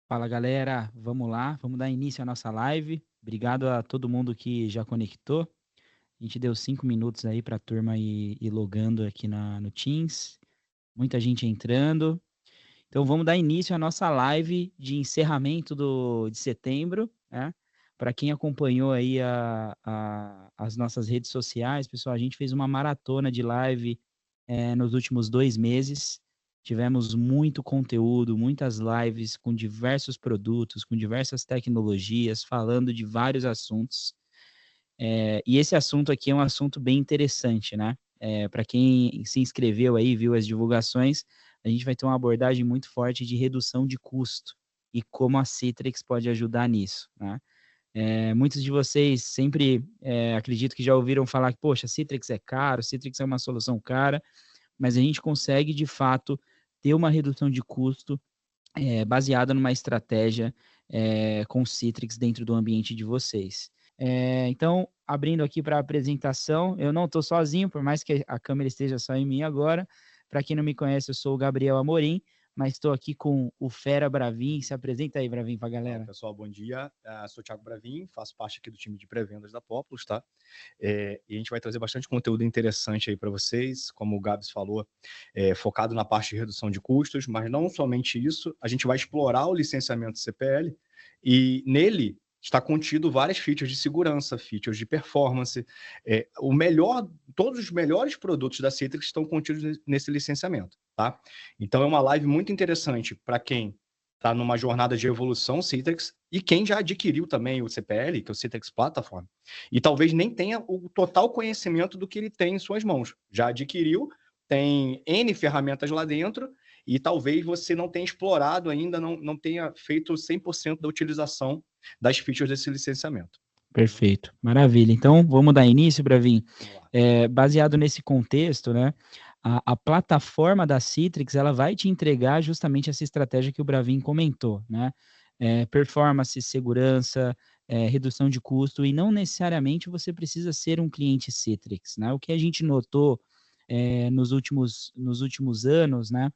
Fala galera, vamos lá, vamos dar início à nossa live. Obrigado a todo mundo que já conectou. A gente deu 5 minutos aí para a turma ir logando aqui no Teams. Muita gente entrando. Então vamos dar início à nossa live de encerramento de setembro, né? Para quem acompanhou aí as nossas redes sociais, pessoal, a gente fez uma maratona de live nos últimos 2 meses. Tivemos muito conteúdo, muitas lives com diversos produtos, com diversas tecnologias, falando de vários assuntos. E esse assunto aqui é um assunto bem interessante, né? Para quem se inscreveu aí, viu as divulgações, a gente vai ter uma abordagem muito forte de redução de custo e como a Citrix pode ajudar nisso, né? Muitos de vocês sempre acredito que já ouviram falar que, poxa, Citrix é caro, Citrix é uma solução cara, mas a gente consegue, de fato, ter uma redução de custo baseada numa estratégia com Citrix dentro do ambiente de vocês. Então, abrindo aqui para a apresentação, eu não estou sozinho, por mais que a câmera esteja só em mim agora. Para quem não me conhece, eu sou o Gabriel Amorim, mas estou aqui com o Fera Bravin. Se apresenta aí, Bravin, para a galera. Olá, pessoal, bom dia. Sou o Thiago Bravin, faço parte aqui do time de pré-vendas da Populus, tá? E a gente vai trazer bastante conteúdo interessante aí para vocês, como o Gabs falou, focado na parte de redução de custos, mas não somente isso, a gente vai explorar o licenciamento CPL e nele está contido várias features de segurança, features de performance. Todos os melhores produtos da Citrix estão contidos nesse licenciamento, tá? Então é uma live muito interessante para quem está numa jornada de evolução Citrix e quem já adquiriu também o CPL, que é o Citrix Platform, e talvez nem tenha o total conhecimento do que ele tem em suas mãos. Já adquiriu, tem N ferramentas lá dentro e talvez você não tenha explorado ainda, não tenha feito 100% da utilização das features desse licenciamento. Perfeito, maravilha. Então, vamos dar início, Bravin. Vamos lá. Baseado nesse contexto, né? A plataforma da Citrix, ela vai te entregar justamente essa estratégia que o Bravin comentou, né? Performance, segurança, redução de custo, e não necessariamente você precisa ser um cliente Citrix, né? O que a gente notou nos últimos anos, né?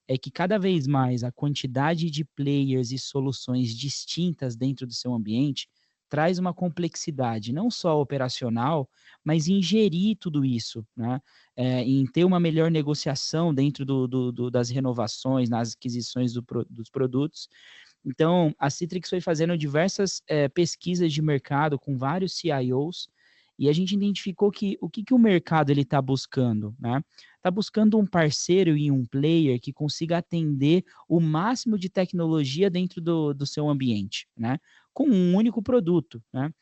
É que cada vez mais a quantidade de players e soluções distintas dentro do seu ambiente traz uma complexidade, não só operacional, mas em gerir tudo isso, né? Em ter uma melhor negociação dentro das renovações, nas aquisições dos produtos. Então, a Citrix foi fazendo diversas pesquisas de mercado com vários CIOs, e a gente identificou que o que o mercado ele está buscando, né? Está buscando um parceiro e um player que consiga atender o máximo de tecnologia dentro do seu ambiente, né? Com um único produto, né?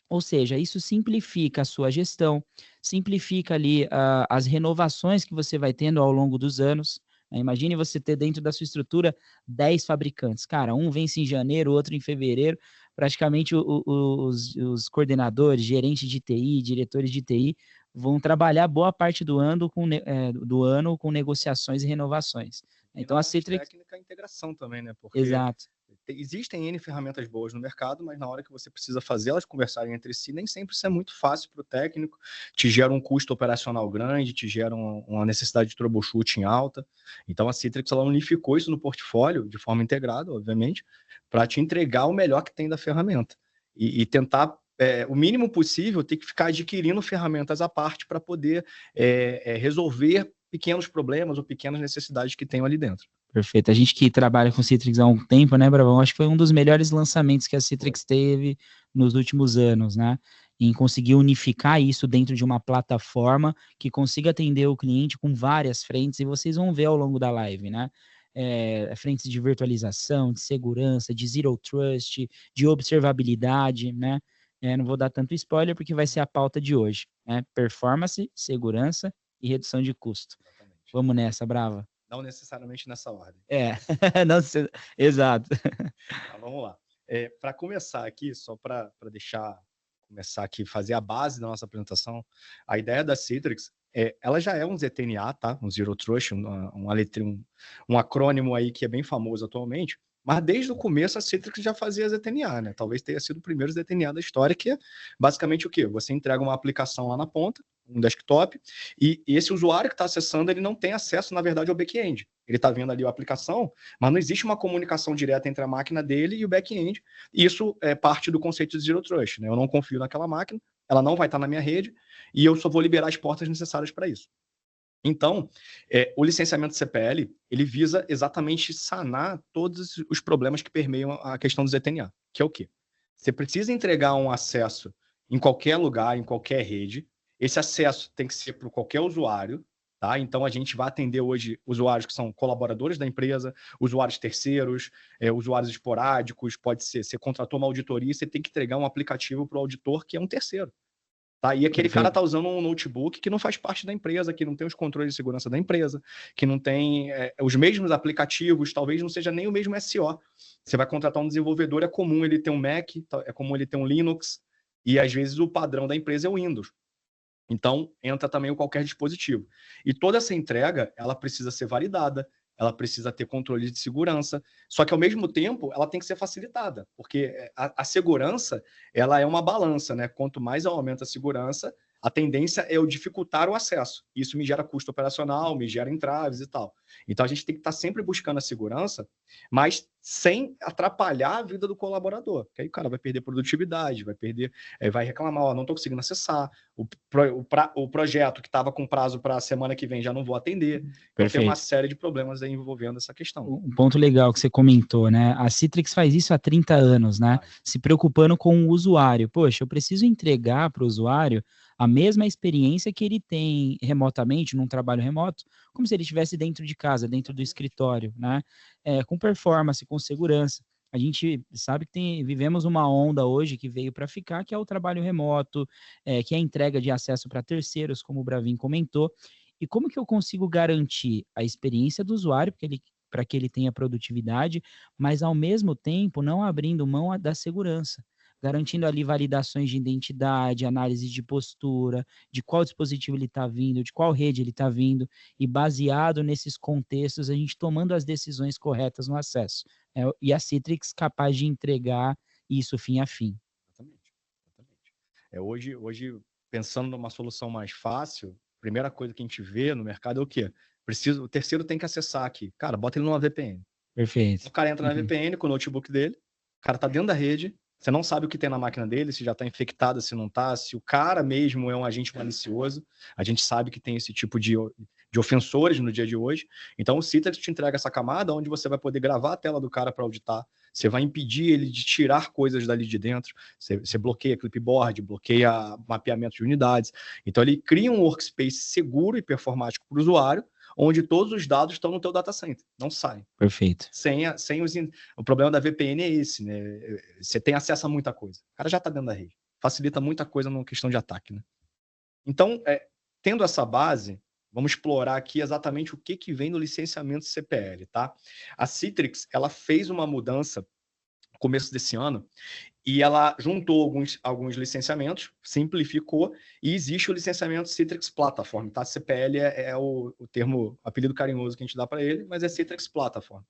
Ou seja, isso simplifica a sua gestão, simplifica ali as renovações que você vai tendo ao longo dos anos. Né? Imagine você ter dentro da sua estrutura 10 fabricantes. Cara, um vence em janeiro, outro em fevereiro. Praticamente os coordenadores, gerentes de TI, diretores de TI, vão trabalhar boa parte do ano com negociações e renovações. E Então na a parte Citrix. técnica, a integração também, né? Porque Exato. existem N ferramentas boas no mercado, mas na hora que você precisa fazer elas conversarem entre si, nem sempre isso é muito fácil para o técnico, te gera um custo operacional grande, te gera uma necessidade de troubleshooting alta. Então a Citrix ela unificou isso no portfólio de forma integrada, obviamente, para te entregar o melhor que tem da ferramenta e tentar o mínimo possível ter que ficar adquirindo ferramentas à parte para poder resolver pequenos problemas ou pequenas necessidades que tenham ali dentro. Perfeito. A gente que trabalha com Citrix há um tempo, né, Bravão? Acho que foi um dos melhores lançamentos que a Citrix teve nos últimos anos, né? Em conseguir unificar isso dentro de uma plataforma que consiga atender o cliente com várias frentes, e vocês vão ver ao longo da live, né? Frentes de virtualização, de segurança, de zero trust, de observabilidade, né? Não vou dar tanto spoiler porque vai ser a pauta de hoje, né? Performance, segurança e redução de custo. Exatamente. Vamos nessa, Brava. Não necessariamente nessa ordem. Não, exato. Tá, vamos lá. Para começar aqui, só para começar aqui, fazer a base da nossa apresentação, a ideia da Citrix, ela já é um ZTNA, tá? Um Zero Trust, um acrônimo aí que é bem famoso atualmente, mas desde o começo a Citrix já fazia ZTNA, né? Talvez tenha sido o primeiro ZTNA da história, que é basicamente o quê? Você entrega uma aplicação lá na ponta, desktop, e esse usuário que está acessando, ele não tem acesso, na verdade, ao back-end. Ele está vendo ali a aplicação, mas não existe uma comunicação direta entre a máquina dele e o back-end. Isso é parte do conceito de Zero Trust, né? Eu não confio naquela máquina, ela não vai estar na minha rede, e eu só vou liberar as portas necessárias para isso. Então, o licenciamento CPL, ele visa exatamente sanar todos os problemas que permeiam a questão do ZTNA, que é o quê? Você precisa entregar um acesso em qualquer lugar, em qualquer rede. Esse acesso tem que ser para qualquer usuário, tá? Então, a gente vai atender hoje usuários que são colaboradores da empresa, usuários terceiros, usuários esporádicos, pode ser, você contratou uma auditoria, você tem que entregar um aplicativo para o auditor que é um terceiro. Tá? E aquele cara está usando um notebook que não faz parte da empresa, que não tem os controles de segurança da empresa, que não tem os mesmos aplicativos, talvez não seja nem o mesmo SO. Você vai contratar um desenvolvedor, é comum ele ter um Mac, é comum ele ter um Linux, e às vezes o padrão da empresa é o Windows. Então, entra também qualquer dispositivo. E toda essa entrega, ela precisa ser validada, ela precisa ter controle de segurança, só que, ao mesmo tempo, ela tem que ser facilitada, porque a segurança, ela é uma balança, né? Quanto mais eu aumento a segurança, a tendência é eu dificultar o acesso. Isso me gera custo operacional, me gera entraves e tal. Então, a gente tem que estar sempre buscando a segurança, mas sem atrapalhar a vida do colaborador. Porque aí o cara vai perder produtividade, vai perder, vai reclamar, ó, não estou conseguindo acessar, o projeto que estava com prazo para a semana que vem já não vou atender. Então, tem uma série de problemas aí envolvendo essa questão. Um ponto legal que você comentou, né? A Citrix faz isso há 30 anos, né? Se preocupando com o usuário. Poxa, eu preciso entregar para o usuário a mesma experiência que ele tem remotamente, num trabalho remoto, como se ele estivesse dentro de casa, dentro do escritório, né? Com performance, com segurança. A gente sabe que vivemos uma onda hoje que veio para ficar, que é o trabalho remoto, que é a entrega de acesso para terceiros, como o Bravin comentou. E como que eu consigo garantir a experiência do usuário, para que ele tenha produtividade, mas ao mesmo tempo não abrindo mão da segurança, garantindo ali validações de identidade, análise de postura, de qual dispositivo ele está vindo, de qual rede ele está vindo, e baseado nesses contextos, a gente tomando as decisões corretas no acesso. E a Citrix capaz de entregar isso fim a fim. Exatamente. Hoje, pensando numa solução mais fácil, a primeira coisa que a gente vê no mercado é o quê? O terceiro tem que acessar aqui. Cara, bota ele numa VPN. Perfeito. O cara entra na VPN com o notebook dele, o cara tá dentro da rede, você não sabe o que tem na máquina dele, se já está infectado, se não está, se o cara mesmo é um agente malicioso. A gente sabe que tem esse tipo de ofensores no dia de hoje. Então, o Citrix te entrega essa camada onde você vai poder gravar a tela do cara para auditar, você vai impedir ele de tirar coisas dali de dentro, você bloqueia clipboard, bloqueia mapeamento de unidades. Então, ele cria um workspace seguro e performático para o usuário, onde todos os dados estão no teu data center, não saem. Perfeito. O problema da VPN é esse, né? Você tem acesso a muita coisa. O cara já está dentro da rede. Facilita muita coisa na questão de ataque, né? Então, tendo essa base, vamos explorar aqui exatamente o que vem no licenciamento CPL, tá? A Citrix, ela fez uma mudança no começo desse ano, e ela juntou alguns licenciamentos, simplificou, e existe o licenciamento Citrix Platform, tá? CPL é o termo, apelido carinhoso que a gente dá para ele, mas é Citrix Platform,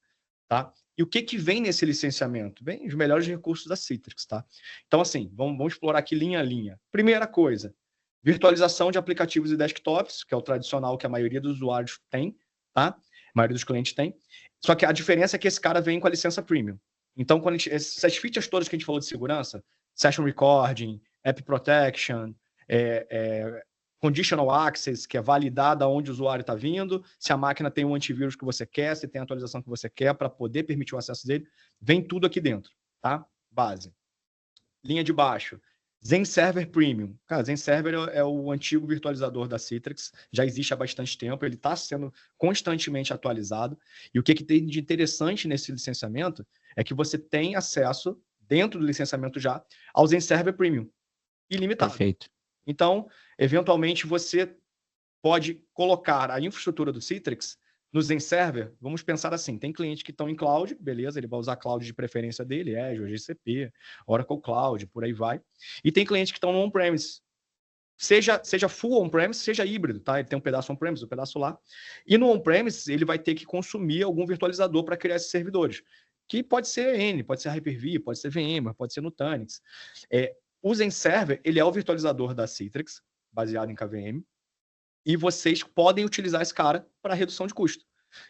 tá? E o que vem nesse licenciamento? Vem os melhores recursos da Citrix, tá? Então, assim, vamos explorar aqui linha a linha. Primeira coisa, virtualização de aplicativos e desktops, que é o tradicional que a maioria dos usuários tem, tá? A maioria dos clientes tem. Só que a diferença é que esse cara vem com a licença premium. Então, essas features todas que a gente falou de segurança, Session Recording, App Protection, Conditional Access, que é validada onde o usuário está vindo, se a máquina tem um antivírus que você quer, se tem a atualização que você quer, para poder permitir o acesso dele, vem tudo aqui dentro, tá? Base. Linha de baixo, Zen Server Premium. Cara, Zen Server é o antigo virtualizador da Citrix, já existe há bastante tempo, ele está sendo constantemente atualizado. E o que tem de interessante nesse licenciamento é que você tem acesso, dentro do licenciamento já, ao Zen Server Premium, ilimitado. Perfeito. Então, eventualmente, você pode colocar a infraestrutura do Citrix no Zen Server. Vamos pensar assim, tem clientes que estão em cloud, beleza, ele vai usar cloud de preferência dele, Azure, GCP, Oracle Cloud, por aí vai. E tem clientes que estão no on-premise. Seja full on-premise, seja híbrido, tá? Ele tem um pedaço on-premise, um pedaço lá. E no on-premise, ele vai ter que consumir algum virtualizador para criar esses servidores, que pode ser N, pode ser Hyper-V, pode ser VMware, pode ser Nutanix. O Zen Server, ele é o virtualizador da Citrix, baseado em KVM, e vocês podem utilizar esse cara para redução de custo.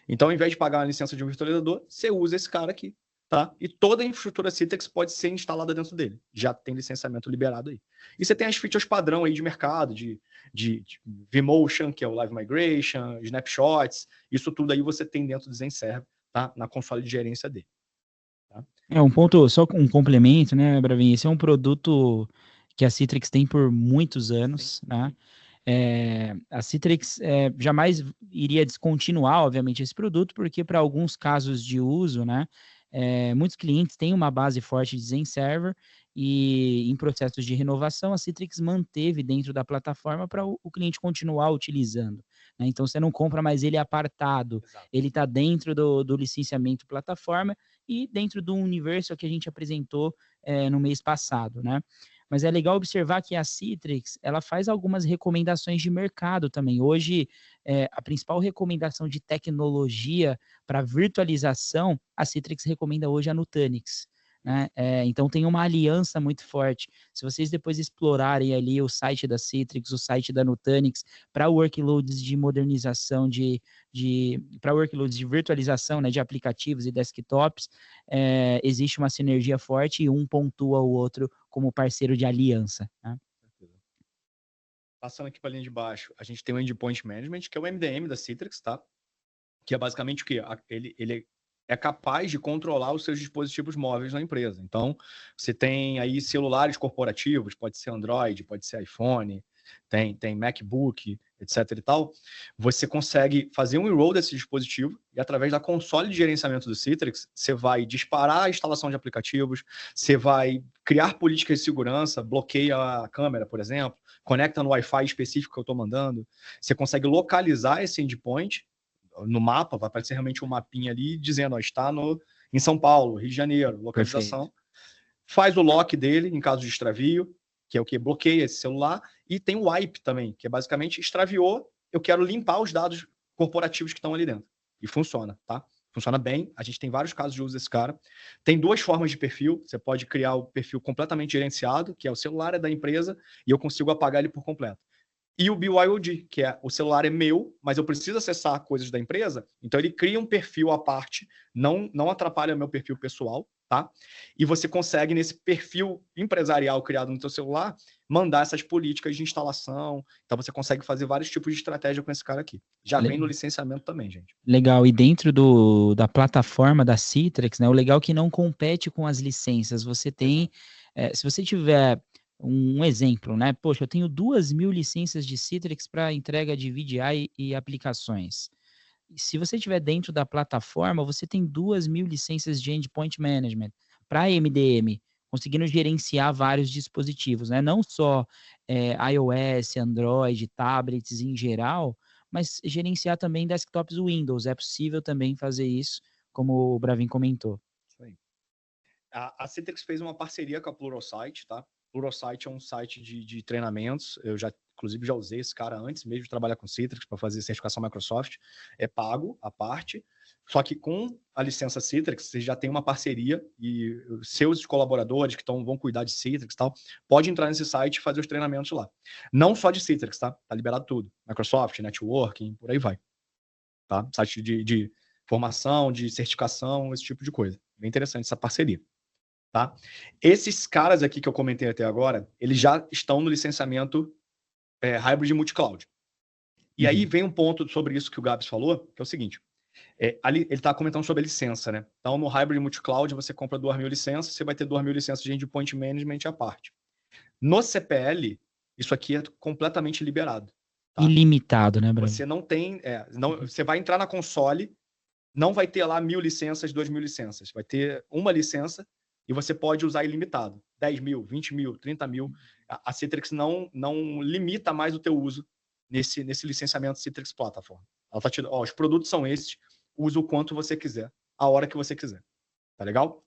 Então, ao invés de pagar uma licença de um virtualizador, você usa esse cara aqui, tá? E toda a infraestrutura Citrix pode ser instalada dentro dele. Já tem licenciamento liberado aí. E você tem as features padrão aí de mercado, de vMotion, que é o Live Migration, Snapshots, isso tudo aí você tem dentro do ZenServe, tá? Na console de gerência dele. Tá? Um ponto, só um complemento, né, Bravin? Esse é um produto que a Citrix tem por muitos anos, Sim. né? A Citrix jamais iria descontinuar, obviamente, esse produto, porque para alguns casos de uso, né, muitos clientes têm uma base forte de Zen Server e em processos de renovação, a Citrix manteve dentro da plataforma para o cliente continuar utilizando. Né? Então, você não compra mais ele apartado, Exato. ele está dentro do licenciamento plataforma e dentro do universo que a gente apresentou no mês passado, né? Mas é legal observar que a Citrix, ela faz algumas recomendações de mercado também. Hoje, a principal recomendação de tecnologia para virtualização, a Citrix recomenda hoje a Nutanix. Né? Então tem uma aliança muito forte. Se vocês depois explorarem ali o site da Citrix, o site da Nutanix, para workloads de modernização, para workloads de virtualização, né, de aplicativos e desktops, existe uma sinergia forte e um pontua o outro como parceiro de aliança. Né? Passando aqui para a linha de baixo, a gente tem o Endpoint Management, que é o MDM da Citrix, tá? Que é basicamente o quê? Ele é capaz de controlar os seus dispositivos móveis na empresa. Então, você tem aí celulares corporativos, pode ser Android, pode ser iPhone, tem MacBook, etc e tal. Você consegue fazer um enroll desse dispositivo e através da console de gerenciamento do Citrix, você vai disparar a instalação de aplicativos, você vai criar políticas de segurança, bloqueia a câmera, por exemplo, conecta no Wi-Fi específico que eu estou mandando. Você consegue localizar esse endpoint no mapa, vai aparecer realmente um mapinha ali dizendo, ó, está em São Paulo, Rio de Janeiro, localização. Perfeito. Faz o lock dele em caso de extravio, que é o que bloqueia esse celular, e tem o wipe também, que é basicamente extraviou, eu quero limpar os dados corporativos que estão ali dentro. E funciona, tá? Funciona bem, a gente tem vários casos de uso desse cara. Tem duas formas de perfil, você pode criar o perfil completamente gerenciado, que é o celular é da empresa, e eu consigo apagar ele por completo. E o BYOD, que é o celular é meu, mas eu preciso acessar coisas da empresa, então ele cria um perfil à parte, não atrapalha meu perfil pessoal, tá? E você consegue, nesse perfil empresarial criado no seu celular, mandar essas políticas de instalação, então você consegue fazer vários tipos de estratégia com esse cara aqui. Já vem no licenciamento também, gente. Legal, e dentro da plataforma da Citrix, né, o legal é que não compete com as licenças, você tem, se você tiver um exemplo, né, poxa, eu tenho 2.000 licenças de Citrix para entrega de VDI e aplicações. Se você tiver dentro da plataforma, você tem 2.000 licenças de Endpoint Management para MDM, conseguindo gerenciar vários dispositivos, né, não só iOS, Android, tablets em geral, mas gerenciar também desktops Windows. É possível também fazer isso, como o Bravin comentou. Isso aí. A Citrix fez uma parceria com a Pluralsight, tá? Pluralsight é um site de treinamentos. Eu já, inclusive, já usei esse cara antes mesmo de trabalhar com Citrix para fazer certificação Microsoft. É pago a parte. Só que com a licença Citrix, você já tem uma parceria e seus colaboradores que vão cuidar de Citrix e tal, pode entrar nesse site e fazer os treinamentos lá. Não só de Citrix, tá? Tá liberado tudo. Microsoft, Networking, por aí vai. Tá? Site de formação, de certificação, esse tipo de coisa. Bem interessante essa parceria. Tá? Esses caras aqui que eu comentei até agora, eles já estão no licenciamento hybrid multi-cloud. E aí vem um ponto sobre isso que o Gabs falou, que é o seguinte, ali ele está comentando sobre a licença, né? Então, no hybrid multi-cloud, você compra 2.000 licenças, você vai ter 2.000 licenças de endpoint management à parte. No CPL, isso aqui é completamente liberado. Tá? Ilimitado, né, Bravin? Você não tem... você vai entrar na console, não vai ter lá 1.000 licenças, 2.000 licenças. Vai ter uma licença e você pode usar ilimitado. 10.000, 20.000, 30.000. A Citrix não limita mais o teu uso nesse licenciamento Citrix Platform. Ela tá te dando, os produtos são esses, usa o quanto você quiser, a hora que você quiser. Tá legal?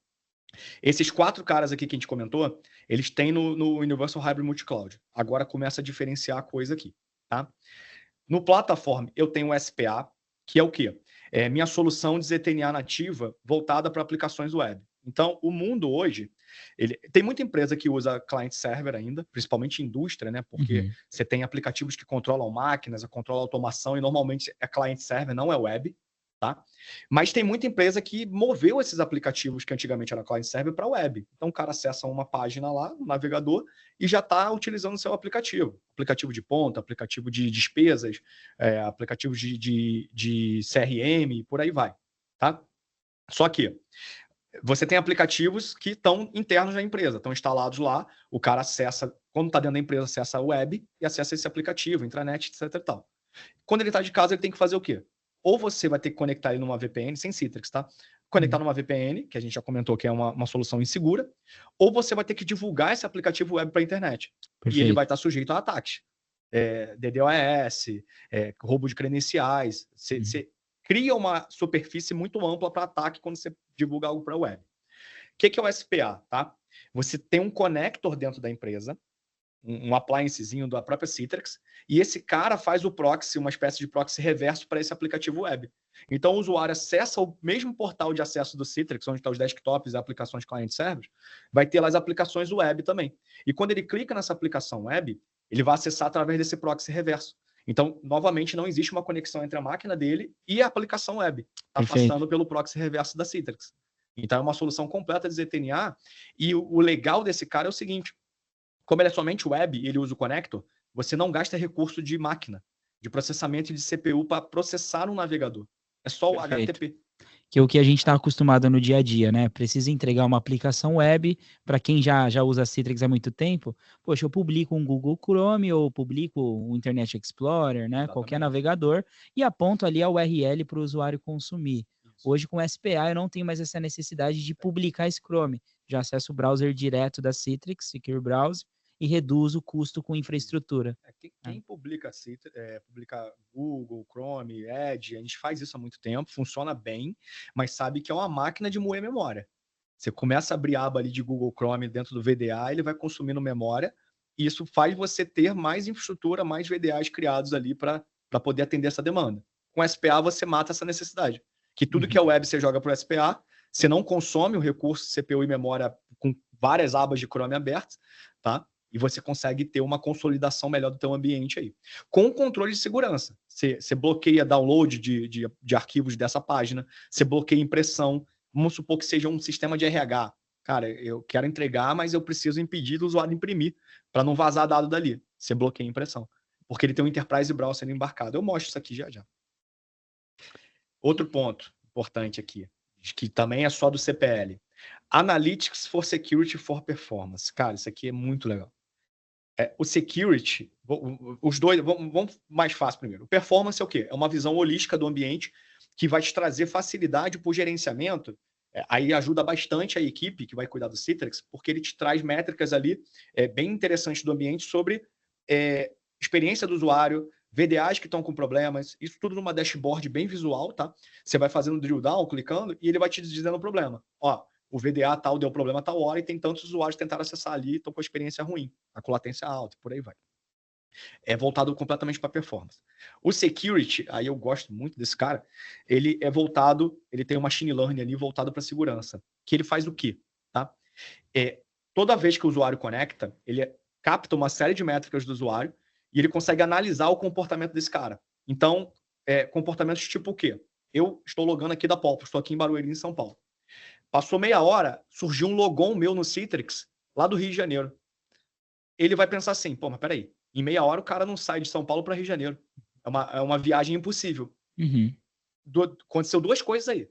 Esses 4 caras aqui que a gente comentou, eles têm no Universal Hybrid Multi-Cloud. Agora começa a diferenciar a coisa aqui. Tá? No Platform, eu tenho o SPA, que é o quê? É minha solução de ZTNA nativa voltada para aplicações web. Então, o mundo hoje, tem muita empresa que usa client-server ainda, principalmente indústria, né? Porque você tem aplicativos que controlam máquinas, controlam automação, e normalmente é client-server, não é web, tá? Mas tem muita empresa que moveu esses aplicativos que antigamente era client-server para web. Então, o cara acessa uma página lá, no navegador, e já está utilizando o seu aplicativo. Aplicativo de ponta, aplicativo de despesas, aplicativo de CRM, por aí vai, tá? Só que você tem aplicativos que estão internos da empresa, estão instalados lá, o cara acessa, quando está dentro da empresa, acessa a web e acessa esse aplicativo, intranet, etc e tal. Quando ele está de casa, ele tem que fazer o quê? Ou você vai ter que conectar ele numa VPN, sem Citrix, tá? Conectar numa VPN, que a gente já comentou que é uma solução insegura, ou você vai ter que divulgar esse aplicativo web para a internet. Perfeito. E ele vai estar sujeito a ataques. DDoS, roubo de credenciais. Você cria uma superfície muito ampla para ataque quando você divulga algo para a web. O que é o SPA, tá? Você tem um connector dentro da empresa, um appliancezinho da própria Citrix, e esse cara faz o proxy, uma espécie de proxy reverso para esse aplicativo web. Então, o usuário acessa o mesmo portal de acesso do Citrix, onde estão os desktops e aplicações client-server, vai ter lá as aplicações web também. E quando ele clica nessa aplicação web, ele vai acessar através desse proxy reverso. Então, novamente, não existe uma conexão entre a máquina dele e a aplicação web. Está passando pelo proxy reverso da Citrix. Então, é uma solução completa de ZTNA. E o legal desse cara é o seguinte: como ele é somente web e ele usa o connector, você não gasta recurso de máquina, de processamento de CPU para processar um navegador. É só o HTTP. Que é o que a gente está acostumado no dia a dia, né? Precisa entregar uma aplicação web, para quem já usa Citrix há muito tempo, poxa, eu publico um Google Chrome ou publico um Internet Explorer, né? Qualquer navegador, e aponto ali a URL para o usuário consumir. Hoje, com SPA, eu não tenho mais essa necessidade de publicar esse Chrome. Já acesso o browser direto da Citrix, Secure Browser, e reduz o custo com infraestrutura. Quem publica Google, Chrome, Edge, a gente faz isso há muito tempo, funciona bem, mas sabe que é uma máquina de moer memória. Você começa a abrir a aba ali de Google Chrome dentro do VDA, ele vai consumindo memória, e isso faz você ter mais infraestrutura, mais VDAs criados ali para poder atender essa demanda. Com SPA, você mata essa necessidade. Que tudo que é web você joga para o SPA, você não consome o recurso CPU e memória com várias abas de Chrome abertas, tá? E você consegue ter uma consolidação melhor do teu ambiente aí. Com controle de segurança. Você bloqueia download de arquivos dessa página, você bloqueia impressão. Vamos supor que seja um sistema de RH. Cara, eu quero entregar, mas eu preciso impedir do usuário imprimir, para não vazar dado dali. Você bloqueia a impressão. Porque ele tem um Enterprise Browser embarcado. Eu mostro isso aqui já já. Outro ponto importante aqui, que também é só do CPL. Analytics for Security for Performance. Cara, isso aqui é muito legal. O security, os dois, vamos mais fácil primeiro. O performance é o quê? É uma visão holística do ambiente que vai te trazer facilidade para o gerenciamento. Aí ajuda bastante a equipe que vai cuidar do Citrix, porque ele te traz métricas ali bem interessantes do ambiente sobre experiência do usuário, VDAs que estão com problemas, isso tudo numa dashboard bem visual, tá? Você vai fazendo drill down, clicando, e ele vai te dizendo o problema. Ó, o VDA tal deu problema tal hora e tem tantos usuários que tentaram acessar ali e estão com a experiência ruim, tá com latência alta, por aí vai. É voltado completamente para performance. O security, aí eu gosto muito desse cara, ele é voltado, ele tem um machine learning ali voltado para segurança, que ele faz o quê? Tá? Toda vez que o usuário conecta, ele capta uma série de métricas do usuário e ele consegue analisar o comportamento desse cara. Então, comportamentos tipo o quê? Eu estou logando aqui da Popl, estou aqui em Barueri, em São Paulo. Passou meia hora, surgiu um logon meu no Citrix, lá do Rio de Janeiro. Ele vai pensar assim, pô, mas peraí, em meia hora o cara não sai de São Paulo para Rio de Janeiro. É uma viagem impossível. Aconteceu duas coisas aí.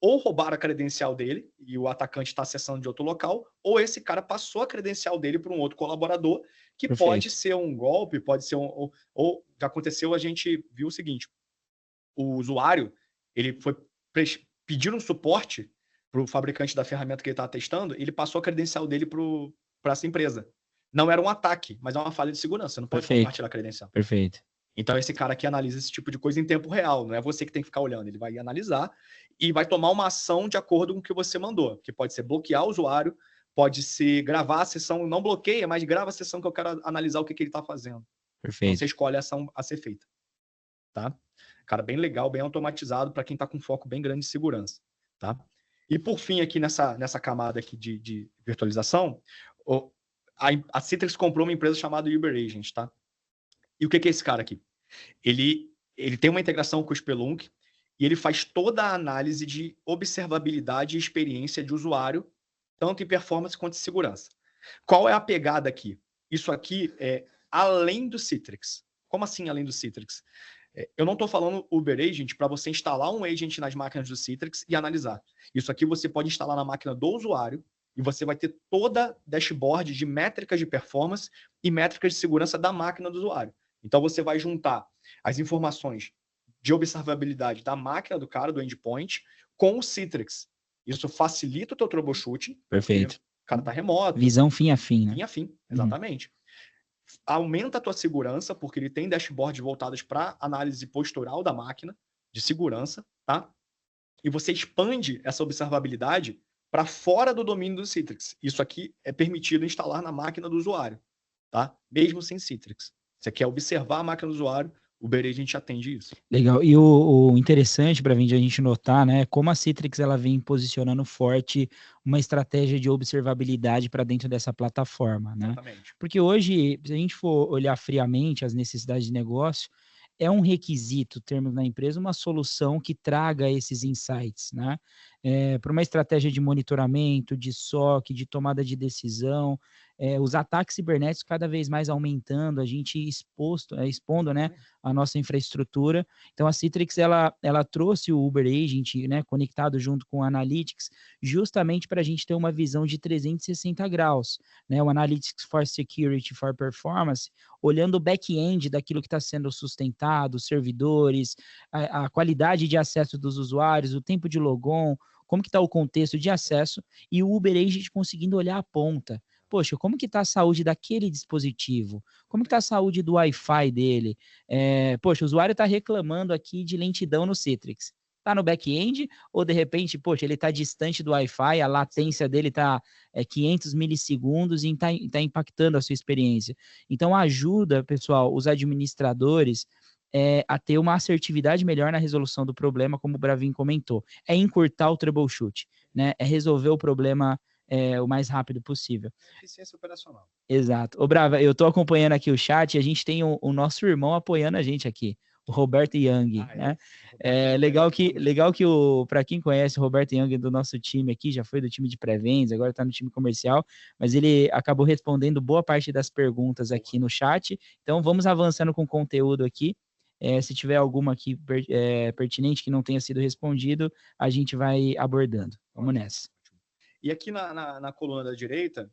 Ou roubaram a credencial dele e o atacante está acessando de outro local, ou esse cara passou a credencial dele para um outro colaborador, que pode ser um golpe, pode ser ou já aconteceu, a gente viu o seguinte, o usuário, ele foi pedir um suporte para o fabricante da ferramenta que ele estava testando, ele passou a credencial dele para essa empresa. Não era um ataque, mas é uma falha de segurança, não pode compartilhar a credencial. Perfeito. Então, esse cara aqui analisa esse tipo de coisa em tempo real, não é você que tem que ficar olhando, ele vai analisar e vai tomar uma ação de acordo com o que você mandou, que pode ser bloquear o usuário, pode ser gravar a sessão, não bloqueia, mas grava a sessão que eu quero analisar o que ele está fazendo. Perfeito. Então, você escolhe a ação a ser feita. Tá? Cara, bem legal, bem automatizado para quem está com foco bem grande de segurança. Tá? E por fim, aqui nessa camada aqui de virtualização, a Citrix comprou uma empresa chamada Uber Agent, tá? E o que é esse cara aqui? Ele tem uma integração com o Splunk e ele faz toda a análise de observabilidade e experiência de usuário, tanto em performance quanto em segurança. Qual é a pegada aqui? Isso aqui é além do Citrix. Como assim além do Citrix? Eu não estou falando Uber Agent para você instalar um agent nas máquinas do Citrix e analisar. Isso aqui você pode instalar na máquina do usuário e você vai ter toda dashboard de métricas de performance e métricas de segurança da máquina do usuário. Então você vai juntar as informações de observabilidade da máquina do cara, do endpoint, com o Citrix. Isso facilita o teu troubleshooting. Perfeito. O cara está remoto. Visão fim a fim, né? Fim a fim, exatamente. Aumenta a tua segurança, porque ele tem dashboards voltados para análise postural da máquina, de segurança, tá? E você expande essa observabilidade para fora do domínio do Citrix. Isso aqui é permitido instalar na máquina do usuário, tá? Mesmo sem Citrix. Você quer observar a máquina do usuário, o Uber Agent atende isso. Legal. E o interessante para a gente notar, né, como a Citrix ela vem posicionando forte uma estratégia de observabilidade para dentro dessa plataforma, né? Exatamente. Porque hoje, se a gente for olhar friamente as necessidades de negócio, é um requisito termos na empresa uma solução que traga esses insights, né? Para uma estratégia de monitoramento, de SOC, de tomada de decisão, os ataques cibernéticos cada vez mais aumentando, a gente expondo, né, a nossa infraestrutura. Então a Citrix ela trouxe o Uber Agent, né, conectado junto com o Analytics, justamente para a gente ter uma visão de 360 graus, né? O Analytics for Security, for Performance, olhando o back-end daquilo que está sendo sustentado, os servidores, a qualidade de acesso dos usuários, o tempo de logon, como que está o contexto de acesso, e o Uber Agent conseguindo olhar a ponta. Poxa, como que está a saúde daquele dispositivo? Como que está a saúde do Wi-Fi dele? Poxa, o usuário está reclamando aqui de lentidão no Citrix. Está no back-end ou, de repente, poxa, ele está distante do Wi-Fi, a latência dele está 500 milissegundos e está impactando a sua experiência. Então, ajuda, pessoal, os administradores a ter uma assertividade melhor na resolução do problema, como o Bravin comentou. É encurtar o troubleshoot, né? É resolver o problema o mais rápido possível. Eficiência operacional. Exato. Ô, Brava, eu estou acompanhando aqui o chat e a gente tem o nosso irmão apoiando a gente aqui, o Roberto Young, né? Legal que para quem conhece o Roberto Young do nosso time aqui, já foi do time de pré-vendas, agora está no time comercial, mas ele acabou respondendo boa parte das perguntas aqui no chat. Então vamos avançando com o conteúdo aqui. Se tiver alguma aqui pertinente que não tenha sido respondido, a gente vai abordando. Vamos nessa. E aqui na coluna da direita,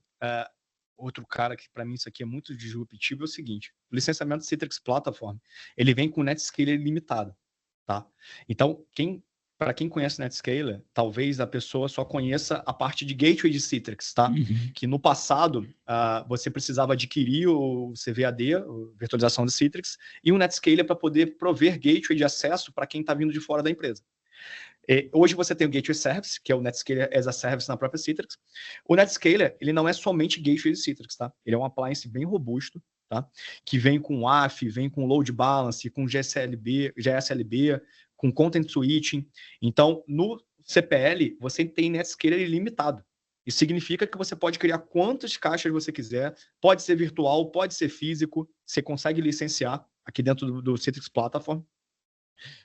outro cara que para mim isso aqui é muito disruptivo é o seguinte: o licenciamento Citrix Platform, ele vem com Netscaler limitado, tá? Então, para quem conhece Netscaler, talvez a pessoa só conheça a parte de gateway de Citrix, tá? Uhum. Que no passado você precisava adquirir o CVAD, a virtualização de Citrix, e um Netscaler para poder prover gateway de acesso para quem está vindo de fora da empresa. Hoje você tem o Gateway Service, que é o Netscaler as a Service na própria Citrix. O Netscaler, ele não é somente gateway de Citrix, tá? Ele é um appliance bem robusto, tá? Que vem com WAF, vem com Load Balance, com GSLB, com Content Switching. Então, no CPL, você tem Netscaler ilimitado. Isso significa que você pode criar quantas caixas você quiser, pode ser virtual, pode ser físico, você consegue licenciar aqui dentro do Citrix Platform,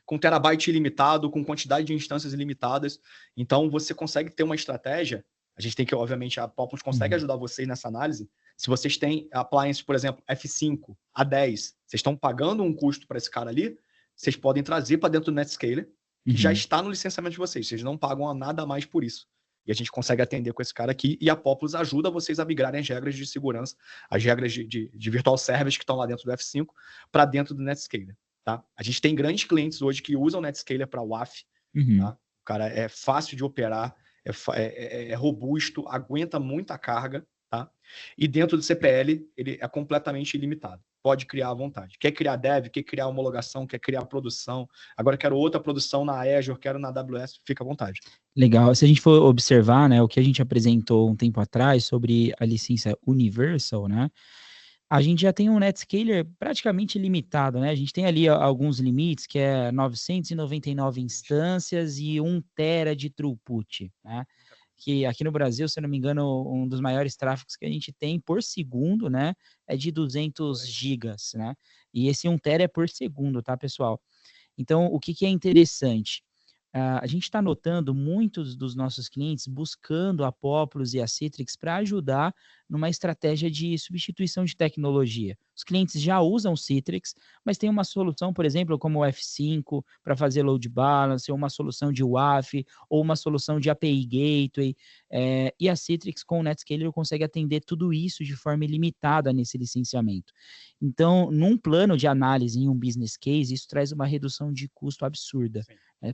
com terabyte ilimitado, com quantidade de instâncias ilimitadas. Então, você consegue ter uma estratégia. A gente tem que, obviamente, a Populus consegue ajudar vocês nessa análise. Se vocês têm appliance, por exemplo, F5, A10, vocês estão pagando um custo para esse cara ali, vocês podem trazer para dentro do Netscaler, que já está no licenciamento de vocês. Vocês não pagam nada a mais por isso. E a gente consegue atender com esse cara aqui, e a Populus ajuda vocês a migrarem as regras de segurança, as regras de Virtual Service que estão lá dentro do F5 para dentro do Netscaler. Tá? A gente tem grandes clientes hoje que usam o Netscaler para WAF. Tá? O cara é fácil de operar, é robusto, aguenta muita carga. Tá? E dentro do CPL, ele é completamente ilimitado. Pode criar à vontade. Quer criar dev, quer criar homologação, quer criar produção. Agora quero outra produção na Azure, quero na AWS, fica à vontade. Legal. Se a gente for observar, né, o que a gente apresentou um tempo atrás sobre a licença Universal, né? A gente já tem um Netscaler praticamente limitado, né? A gente tem ali alguns limites, que é 999 instâncias e 1 tera de throughput, né? Que aqui no Brasil, se eu não me engano, um dos maiores tráfegos que a gente tem por segundo, né? É de 200 gigas, né? E esse 1 tera é por segundo, tá, pessoal? Então, o que, que é interessante? A gente está notando muitos dos nossos clientes buscando a Populous e a Citrix para ajudar numa estratégia de substituição de tecnologia. Os clientes já usam Citrix, mas tem uma solução, por exemplo, como o F5 para fazer load balance, ou uma solução de WAF, ou uma solução de API Gateway, e a Citrix com o Netscaler consegue atender tudo isso de forma ilimitada nesse licenciamento. Então, num plano de análise em um business case, isso traz uma redução de custo absurda.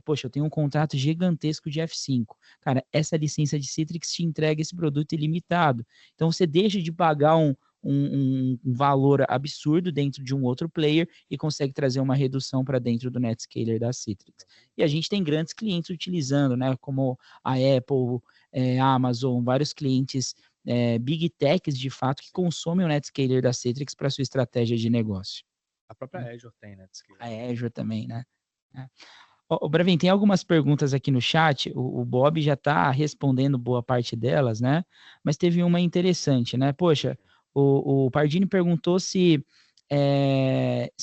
Poxa, eu tenho um contrato gigantesco de F5. Cara, essa licença de Citrix te entrega esse produto ilimitado. Então, você deixa de pagar um valor absurdo dentro de um outro player e consegue trazer uma redução para dentro do Netscaler da Citrix. E a gente tem grandes clientes utilizando, né, como a Apple, Amazon, vários clientes Big Techs, de fato, que consomem o Netscaler da Citrix para sua estratégia de negócio. A própria Azure tem Netscaler. A Azure também, né? Ô, Bravin, tem algumas perguntas aqui no chat, o Bob já está respondendo boa parte delas, né? Mas teve uma interessante, né? Poxa, o Pardini perguntou se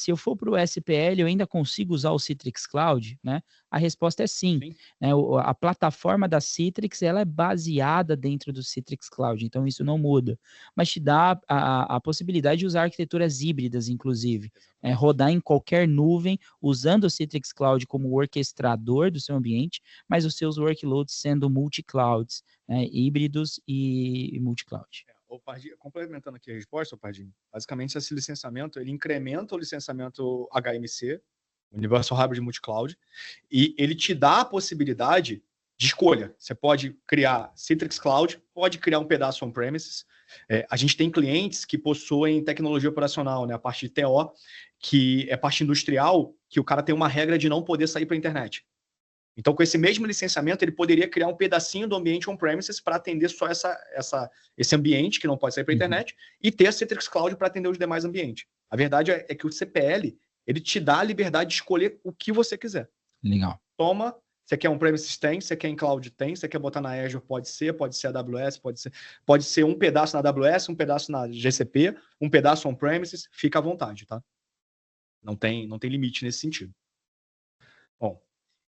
eu for para o SPL, eu ainda consigo usar o Citrix Cloud, né? A resposta é sim. Né? A plataforma da Citrix, ela é baseada dentro do Citrix Cloud, então isso não muda. Mas te dá a possibilidade de usar arquiteturas híbridas, inclusive. Rodar em qualquer nuvem, usando o Citrix Cloud como orquestrador do seu ambiente, mas os seus workloads sendo multi-clouds, híbridos e multi-cloud. Complementando aqui a resposta, Pardinho, basicamente esse licenciamento, ele incrementa o licenciamento HMC, Universal Hybrid Multi-Cloud, e ele te dá a possibilidade de escolha. Você pode criar Citrix Cloud, pode criar um pedaço on-premises. A gente tem clientes que possuem tecnologia operacional, né, a parte de TO, que é parte industrial, que o cara tem uma regra de não poder sair para a internet. Então, com esse mesmo licenciamento, ele poderia criar um pedacinho do ambiente on-premises para atender só esse ambiente que não pode sair para a internet e ter a Citrix Cloud para atender os demais ambientes. A verdade é que o CPL, ele te dá a liberdade de escolher o que você quiser. Legal. Toma, você quer on-premises, tem, você quer em cloud, tem, você quer botar na Azure, pode ser AWS, pode ser um pedaço na AWS, um pedaço na GCP, um pedaço on-premises, fica à vontade, tá? Não tem limite nesse sentido. Bom,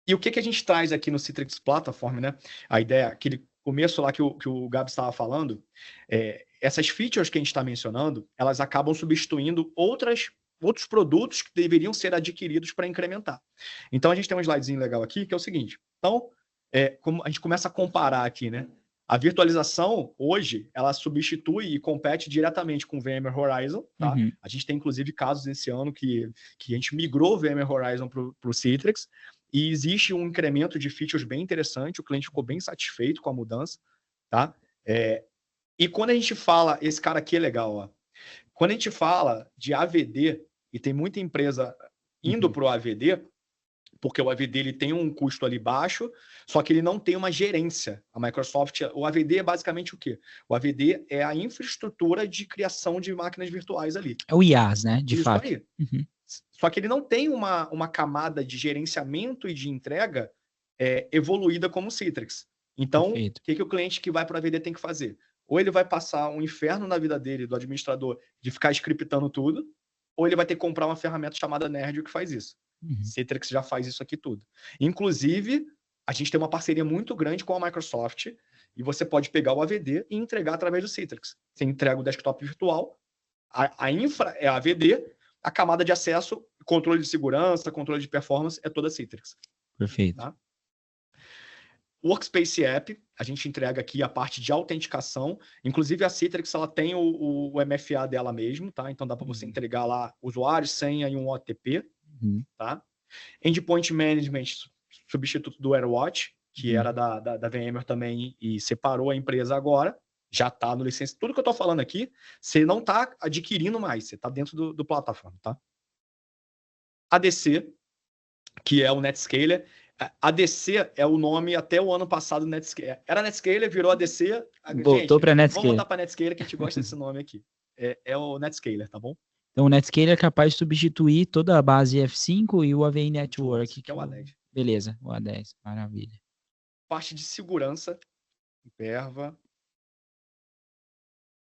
e o que a gente traz aqui no Citrix Platform, né? A ideia, aquele começo lá que o Gabs estava falando, essas features que a gente está mencionando, elas acabam substituindo outros produtos que deveriam ser adquiridos para incrementar. Então, a gente tem um slidezinho legal aqui, que é o seguinte. Então, como a gente começa a comparar aqui, né? A virtualização, hoje, ela substitui e compete diretamente com o VMware Horizon, tá? A gente tem, inclusive, casos esse ano que a gente migrou o VMware Horizon para o Citrix, e existe um incremento de features bem interessante, o cliente ficou bem satisfeito com a mudança, tá? E quando a gente fala, esse cara aqui é legal, ó. Quando a gente fala de AVD, e tem muita empresa indo para o AVD, porque o AVD ele tem um custo ali baixo, só que ele não tem uma gerência. A Microsoft, o AVD é basicamente o quê? O AVD é a infraestrutura de criação de máquinas virtuais ali. É o IaaS, né? De fato. Aí. Só que ele não tem uma camada de gerenciamento e de entrega evoluída como o Citrix. Então, o que o cliente que vai para o AVD tem que fazer? Ou ele vai passar um inferno na vida dele, do administrador, de ficar scriptando tudo, ou ele vai ter que comprar uma ferramenta chamada Nerdio que faz isso. Citrix já faz isso aqui tudo. Inclusive, a gente tem uma parceria muito grande com a Microsoft e você pode pegar o AVD e entregar através do Citrix. Você entrega o desktop virtual, a infra é a AVD, a camada de acesso, controle de segurança, controle de performance, é toda Citrix. Perfeito. Tá? Workspace App, a gente entrega aqui a parte de autenticação. Inclusive, a Citrix ela tem o MFA dela mesmo, tá? Então, dá para você entregar lá usuário, senha e um OTP. Tá? Endpoint Management, substituto do AirWatch, que era da VMware também e separou a empresa agora. Já está no licença. Tudo que eu estou falando aqui, você não está adquirindo mais, você está dentro do plataforma, tá? ADC, que é o Netscaler. ADC é o nome até o ano passado do Netscaler. Era Netscaler, virou ADC. Voltou para Netscaler. Vamos voltar para Netscaler, que a gente gosta desse nome aqui. é o Netscaler, tá bom? Então o Netscaler é capaz de substituir toda a base F5 e o AVI Network. Que é o A10. Beleza, o A10, maravilha. Parte de segurança, Imperva.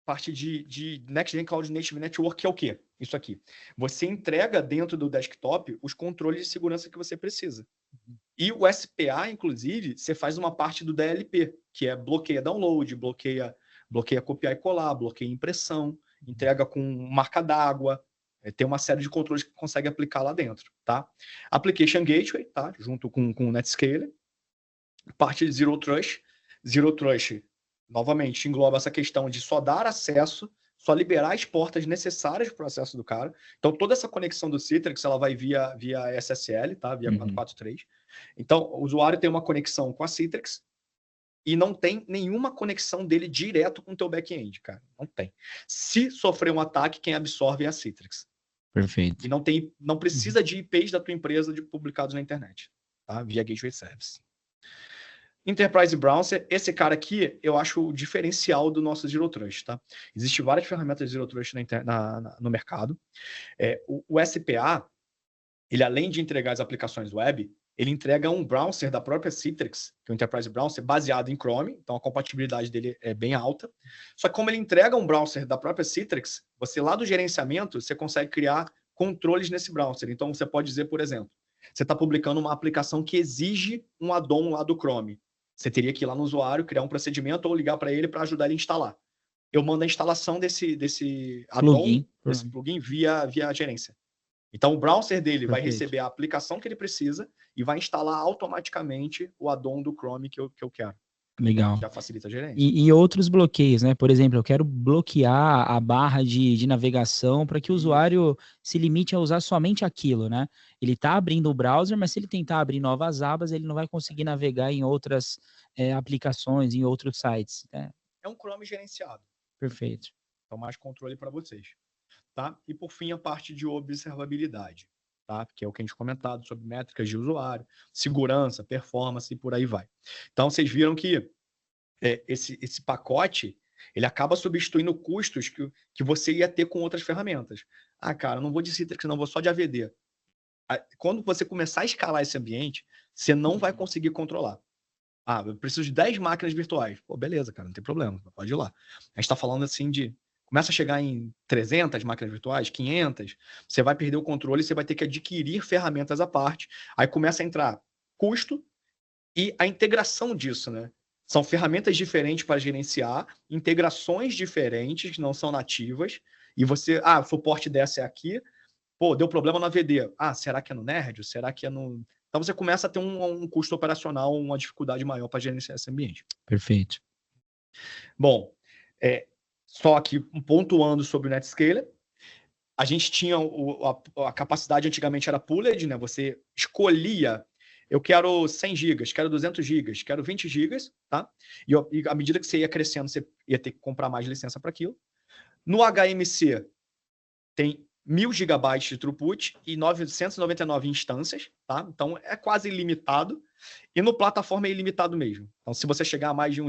Parte de Next Gen Cloud Native Network, que é o quê? Isso aqui. Você entrega dentro do desktop os controles de segurança que você precisa. E o SPA, inclusive, você faz uma parte do DLP, que é bloqueia download, bloqueia copiar e colar, bloqueia impressão, entrega com marca d'água, tem uma série de controles que consegue aplicar lá dentro, tá? Application Gateway, tá? Junto com o Netscaler. Parte de Zero Trust. Zero Trust, novamente, engloba essa questão de só dar acesso, só liberar as portas necessárias para o acesso do cara. Então, toda essa conexão do Citrix, ela vai via SSL, tá? Via 443. Então, o usuário tem uma conexão com a Citrix e não tem nenhuma conexão dele direto com o teu back-end, cara. Não tem. Se sofrer um ataque, quem absorve é a Citrix. Perfeito. E não precisa de IPs da tua empresa publicados na internet, tá? Via Gateway Service. Enterprise Browser, esse cara aqui, eu acho o diferencial do nosso Zero Trust, tá? Existem várias ferramentas de Zero Trust no mercado. O SPA, ele além de entregar as aplicações web, ele entrega um browser da própria Citrix, que é o Enterprise Browser, baseado em Chrome, então a compatibilidade dele é bem alta. Só que como ele entrega um browser da própria Citrix, você lá do gerenciamento, você consegue criar controles nesse browser. Então você pode dizer, por exemplo, você está publicando uma aplicação que exige um add-on lá do Chrome. Você teria que ir lá no usuário, criar um procedimento ou ligar para ele para ajudar ele a instalar. Eu mando a instalação desse add-on, desse plugin via gerência. Então, o browser dele vai receber a aplicação que ele precisa e vai instalar automaticamente o add-on do Chrome que eu quero. Legal. Já facilita a gerência. E outros bloqueios, né? Por exemplo, eu quero bloquear a barra de navegação para que o usuário se limite a usar somente aquilo, né? Ele está abrindo o browser, mas se ele tentar abrir novas abas, ele não vai conseguir navegar em outras aplicações, em outros sites. Né? É um Chrome gerenciado. Perfeito. Então, mais controle para vocês. Tá? E, por fim, a parte de observabilidade, tá? Que é o que a gente comentado sobre métricas de usuário, segurança, performance e por aí vai. Então, vocês viram que esse pacote, ele acaba substituindo custos que você ia ter com outras ferramentas. Ah, cara, eu não vou de Citrix, não, vou só de AVD. Quando você começar a escalar esse ambiente, você não vai conseguir controlar. Ah, eu preciso de 10 máquinas virtuais. Pô, beleza, cara, não tem problema, pode ir lá. A gente está falando assim começa a chegar em 300 máquinas virtuais, 500, você vai perder o controle, você vai ter que adquirir ferramentas à parte. Aí começa a entrar custo e a integração disso, né? São ferramentas diferentes para gerenciar, integrações diferentes, não são nativas, e você, o suporte dessa é aqui, pô, deu problema no AVD. Ah, será que é no Nerd? Será que é no... Então você começa a ter um custo operacional, uma dificuldade maior para gerenciar esse ambiente. Perfeito. Bom, só aqui pontuando sobre o Netscaler, a gente tinha a capacidade antigamente era pooled, né? Você escolhia, eu quero 100 gigas, quero 200 gigas, quero 20 gigas, tá? E à medida que você ia crescendo, você ia ter que comprar mais licença para aquilo. No HMC, tem 1000 gigabytes de throughput e 999 instâncias, tá? Então, é quase ilimitado. E no plataforma é ilimitado mesmo. Então, se você chegar a mais de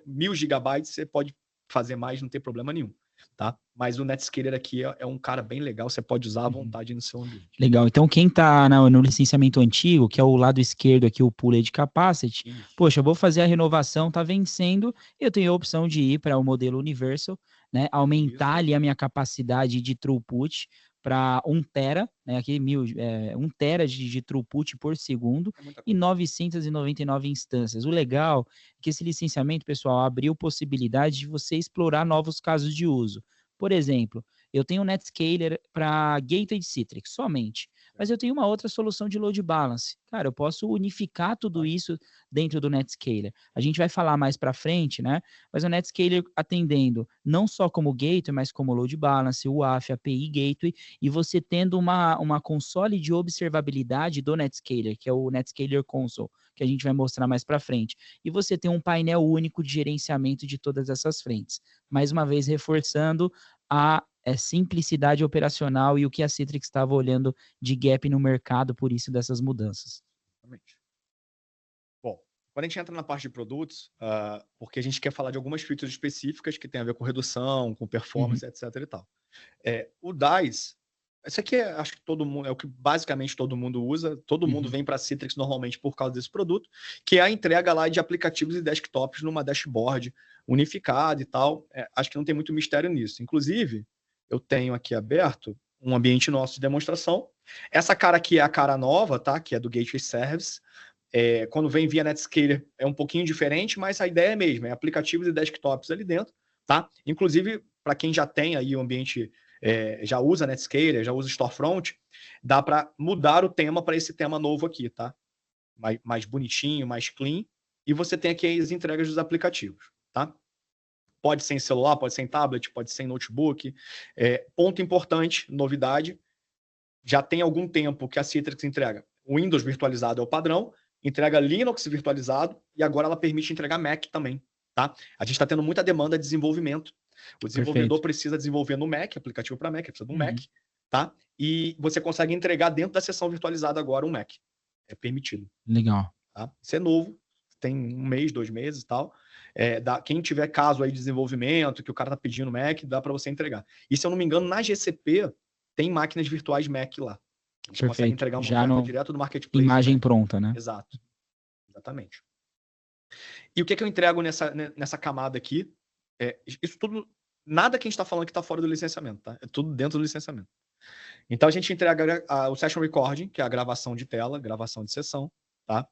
1000 gigabytes, você pode fazer mais, não tem problema nenhum, tá? Mas o Netscaler aqui é um cara bem legal, você pode usar à vontade no seu ambiente. Legal. Então, quem está no licenciamento antigo, que é o lado esquerdo aqui, o Pooled Capacity, poxa, eu vou fazer a renovação, tá vencendo, eu tenho a opção de ir para o modelo Universal, né? Aumentar ali a minha capacidade de throughput para 1 tera, né? Aqui 1 tera de throughput por segundo e 999 instâncias. O legal é que esse licenciamento, pessoal, abriu possibilidade de você explorar novos casos de uso. Por exemplo, eu tenho um Netscaler para gateway de Citrix somente, mas eu tenho uma outra solução de load balance. Cara, eu posso unificar tudo isso dentro do Netscaler. A gente vai falar mais para frente, né? Mas o Netscaler atendendo não só como gateway, mas como load balance, UAF, API gateway, e você tendo uma console de observabilidade do Netscaler, que é o Netscaler Console, que a gente vai mostrar mais para frente. E você tem um painel único de gerenciamento de todas essas frentes. Mais uma vez, reforçando a simplicidade operacional e o que a Citrix estava olhando de gap no mercado, por isso dessas mudanças. Exatamente. Bom, Quando a gente entra na parte de produtos, porque a gente quer falar de algumas features específicas que tem a ver com redução, com performance, etc e tal. O DAIS, isso aqui acho que todo mundo, é o que basicamente todo mundo usa, todo mundo vem para a Citrix normalmente por causa desse produto, que é a entrega lá de aplicativos e desktops numa dashboard unificada e tal. Acho que não tem muito mistério nisso. Inclusive, eu tenho aqui aberto um ambiente nosso de demonstração. Essa cara aqui é a cara nova, tá? Que é do Gateway Service. Quando vem via Netscaler é um pouquinho diferente, mas a ideia é a mesma, é aplicativos e desktops ali dentro, tá? Inclusive, para quem já tem aí o ambiente, já usa Netscaler, já usa Storefront, dá para mudar o tema para esse tema novo aqui, tá? Mais bonitinho, mais clean, e você tem aqui as entregas dos aplicativos, tá? Pode ser em celular, pode ser em tablet, pode ser em notebook. Ponto importante, novidade, já tem algum tempo que a Citrix entrega o Windows virtualizado é o padrão, entrega Linux virtualizado e agora ela permite entregar Mac também, tá? A gente está tendo muita demanda de desenvolvimento. O desenvolvedor precisa desenvolver no Mac, aplicativo para Mac, precisa de um Mac, tá? E você consegue entregar dentro da sessão virtualizada agora um Mac. É permitido. Legal. Tá? Isso é novo, tem 1 mês, 2 meses e tal. Quem tiver caso aí de desenvolvimento, que o cara tá pedindo Mac, dá para você entregar. E se eu não me engano, na GCP tem máquinas virtuais Mac lá. A gente consegue entregar uma oferta direto do marketplace. Imagem pronta, né? Exato. Exatamente. E o que eu entrego nessa camada aqui? Isso tudo, nada que a gente está falando aqui está fora do licenciamento, tá? É tudo dentro do licenciamento. Então a gente entrega o Session Recording, que é a gravação de tela, gravação de sessão, tá?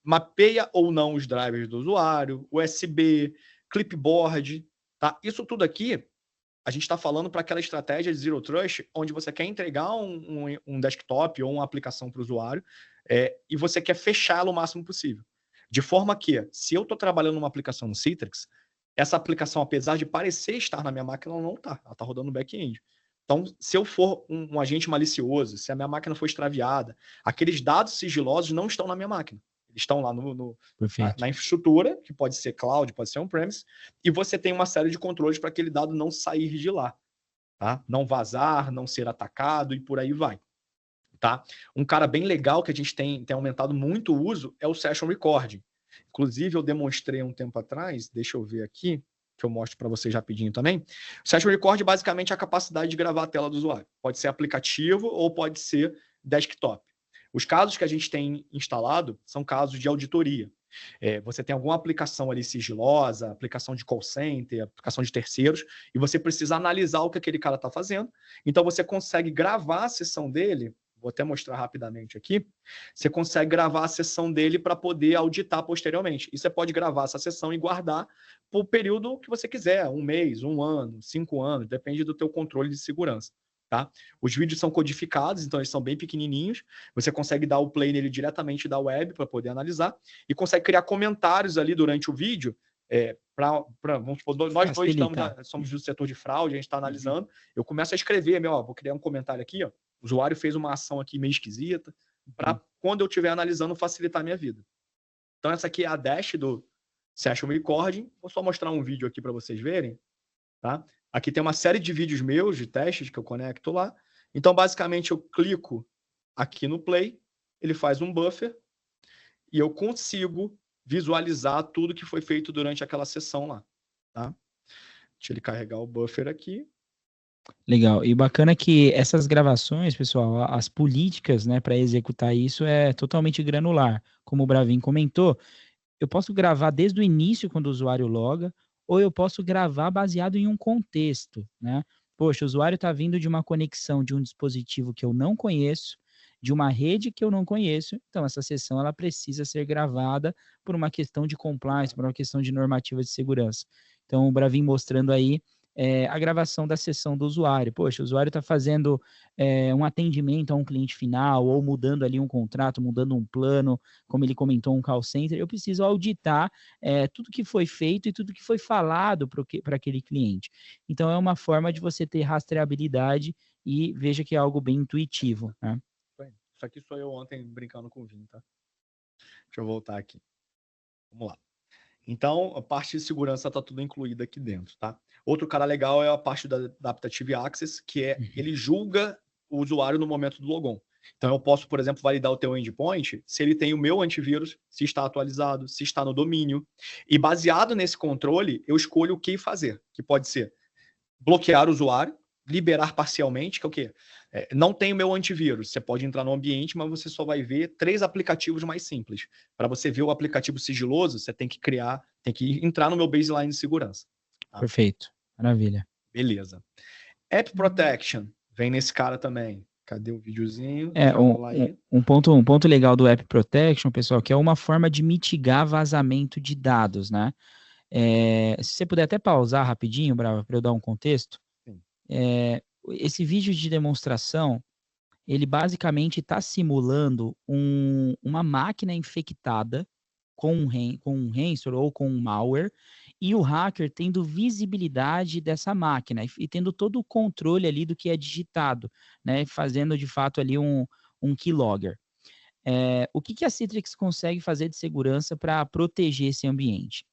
Mapeia ou não os drivers do usuário, USB, clipboard, tá? Isso tudo aqui a gente está falando para aquela estratégia de Zero Trust, onde você quer entregar um desktop ou uma aplicação para o usuário e você quer fechá-lo o máximo possível. De forma que, se eu estou trabalhando numa aplicação no Citrix, essa aplicação, apesar de parecer estar na minha máquina, ela não está. Ela está rodando no back-end. Então, se eu for um agente malicioso, se a minha máquina for extraviada, aqueles dados sigilosos não estão na minha máquina. Eles estão lá na infraestrutura, que pode ser cloud, pode ser on-premise, e você tem uma série de controles para aquele dado não sair de lá. Tá? Não vazar, não ser atacado e por aí vai. Tá? Um cara bem legal que a gente tem aumentado muito o uso é o Session Recording. Inclusive, eu demonstrei um tempo atrás, deixa eu ver aqui, que eu mostro para vocês rapidinho também. O Session Record basicamente é a capacidade de gravar a tela do usuário. Pode ser aplicativo ou pode ser desktop. Os casos que a gente tem instalado são casos de auditoria. Você tem alguma aplicação ali sigilosa, aplicação de call center, aplicação de terceiros, e você precisa analisar o que aquele cara está fazendo. Então, você consegue gravar a sessão dele, vou até mostrar rapidamente aqui, você consegue gravar a sessão dele para poder auditar posteriormente. E você pode gravar essa sessão e guardar por período que você quiser, 1 mês, 1 ano, 5 anos, depende do teu controle de segurança. Tá? Os vídeos são codificados, então eles são bem pequenininhos. Você consegue dar o play nele diretamente da web para poder analisar e consegue criar comentários ali durante o vídeo. Vamos supor, nós dois somos do setor de fraude, a gente está analisando. Eu começo a escrever, vou criar um comentário aqui, ó. O usuário fez uma ação aqui meio esquisita, para quando eu estiver analisando facilitar a minha vida. Então essa aqui é a dash do Session Recording. Vou só mostrar um vídeo aqui para vocês verem, tá? Aqui tem uma série de vídeos meus, de testes que eu conecto lá. Então, basicamente, eu clico aqui no play, ele faz um buffer e eu consigo visualizar tudo que foi feito durante aquela sessão lá. Tá? Deixa ele carregar o buffer aqui. Legal. E bacana que essas gravações, pessoal, as políticas, né, para executar isso é totalmente granular. Como o Bravin comentou, eu posso gravar desde o início, quando o usuário loga, ou eu posso gravar baseado em um contexto, né? Poxa, o usuário está vindo de uma conexão de um dispositivo que eu não conheço, de uma rede que eu não conheço, então essa sessão ela precisa ser gravada por uma questão de compliance, por uma questão de normativa de segurança. Então, o Bravin mostrando aí a gravação da sessão do usuário. Poxa, o usuário está fazendo um atendimento a um cliente final, ou mudando ali um contrato, mudando um plano, como ele comentou, um call center. Eu preciso auditar tudo que foi feito e tudo que foi falado para aquele cliente. Então, é uma forma de você ter rastreabilidade e veja que é algo bem intuitivo, né? Isso aqui sou eu ontem brincando com o Vini, tá? Deixa eu voltar aqui. Vamos lá. Então, a parte de segurança está tudo incluída aqui dentro, tá? Outro cara legal é a parte da Adaptive Access, que ele julga o usuário no momento do logon. Então, eu posso, por exemplo, validar o teu endpoint se ele tem o meu antivírus, se está atualizado, se está no domínio. E baseado nesse controle, eu escolho o que fazer, que pode ser bloquear o usuário, liberar parcialmente, que é o quê? Não tem o meu antivírus. Você pode entrar no ambiente, mas você só vai ver 3 aplicativos mais simples. Para você ver o aplicativo sigiloso, você tem que entrar no meu baseline de segurança. Tá? Perfeito. Maravilha. Beleza. App Protection, vem nesse cara também. Cadê o videozinho? É, Já rolar aí. um ponto legal do App Protection, pessoal, que é uma forma de mitigar vazamento de dados, né? Se você puder até pausar rapidinho, Brava, para eu dar um contexto. Esse vídeo de demonstração, ele basicamente está simulando uma máquina infectada com um ransomware ou com um malware, e o hacker tendo visibilidade dessa máquina e tendo todo o controle ali do que é digitado, né, fazendo de fato ali um keylogger. O que a Citrix consegue fazer de segurança para proteger esse ambiente?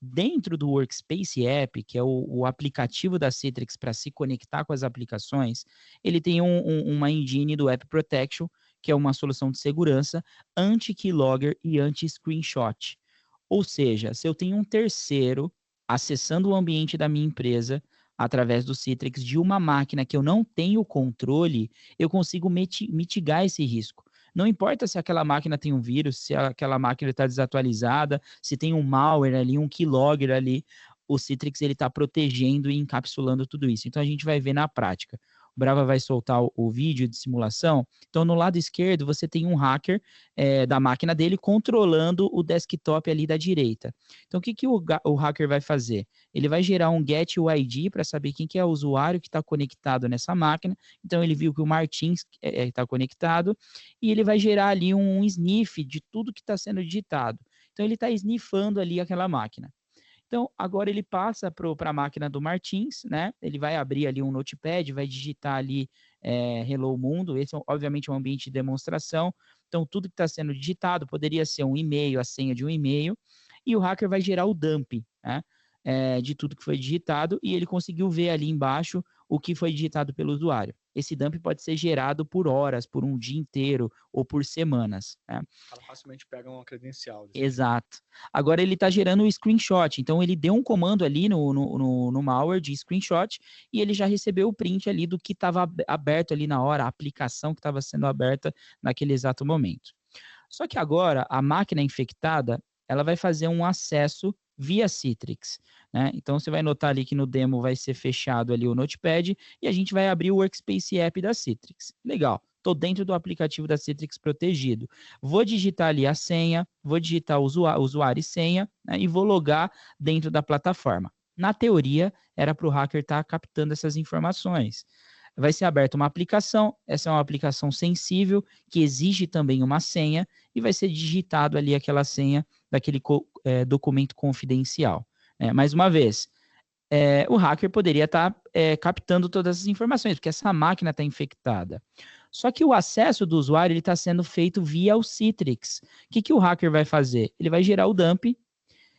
Dentro do Workspace App, que é o aplicativo da Citrix para se conectar com as aplicações, ele tem uma engine do App Protection, que é uma solução de segurança anti-keylogger e anti-screenshot. Ou seja, se eu tenho um terceiro acessando o ambiente da minha empresa através do Citrix de uma máquina que eu não tenho controle, eu consigo mitigar esse risco. Não importa se aquela máquina tem um vírus, se aquela máquina está desatualizada, se tem um malware ali, um keylogger ali, o Citrix ele está protegendo e encapsulando tudo isso. Então a gente vai ver na prática. O Brava vai soltar o vídeo de simulação. Então no lado esquerdo você tem um hacker da máquina dele controlando o desktop ali da direita. Então o que o hacker vai fazer? Ele vai gerar um get UID para saber quem que é o usuário que está conectado nessa máquina. Então ele viu que o Martins está conectado e ele vai gerar ali um sniff de tudo que está sendo digitado. Então ele está sniffando ali aquela máquina. Então, agora ele passa para a máquina do Martins, né? Ele vai abrir ali um notepad, vai digitar ali Hello Mundo. Esse, obviamente, é um ambiente de demonstração. Então, tudo que está sendo digitado poderia ser um e-mail, a senha de um e-mail. E o hacker vai gerar o dump, né? De tudo que foi digitado. E ele conseguiu ver ali embaixo o que foi digitado pelo usuário. Esse dump pode ser gerado por horas, por um dia inteiro ou por semanas. Né? O cara facilmente pega uma credencial. Exato. Agora ele está gerando o screenshot. Então ele deu um comando ali no malware de screenshot e ele já recebeu o print ali do que estava aberto ali na hora, a aplicação que estava sendo aberta naquele exato momento. Só que agora a máquina infectada ela vai fazer um acesso via Citrix. Né? Então você vai notar ali que no demo vai ser fechado ali o Notepad e a gente vai abrir o Workspace App da Citrix. Legal. Estou dentro do aplicativo da Citrix protegido. Vou digitar ali a senha, vou digitar usuário e senha, né, e vou logar dentro da plataforma. Na teoria, era para o hacker estar captando essas informações. Vai ser aberta uma aplicação, essa é uma aplicação sensível, que exige também uma senha, e vai ser digitado ali aquela senha daquele documento confidencial. Mais uma vez, o hacker poderia estar captando todas as informações, porque essa máquina está infectada. Só que o acesso do usuário está sendo feito via o Citrix. O que o hacker vai fazer? Ele vai gerar o dump.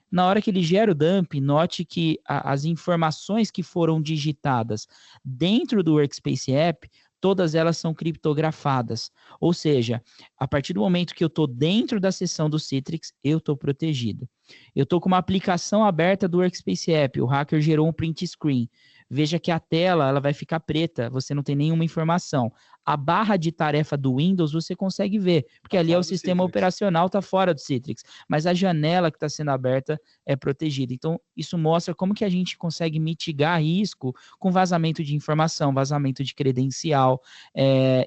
Na hora que ele gera o dump, note que as informações que foram digitadas dentro do Workspace App, todas elas são criptografadas. Ou seja, a partir do momento que eu estou dentro da seção do Citrix, eu estou protegido. Eu estou com uma aplicação aberta do Workspace App, o hacker gerou um print screen. Veja que a tela ela vai ficar preta, você não tem nenhuma informação. A barra de tarefa do Windows você consegue ver, porque ali é o sistema operacional, está fora do Citrix, mas a janela que está sendo aberta é protegida. Então, isso mostra como que a gente consegue mitigar risco com vazamento de informação, vazamento de credencial,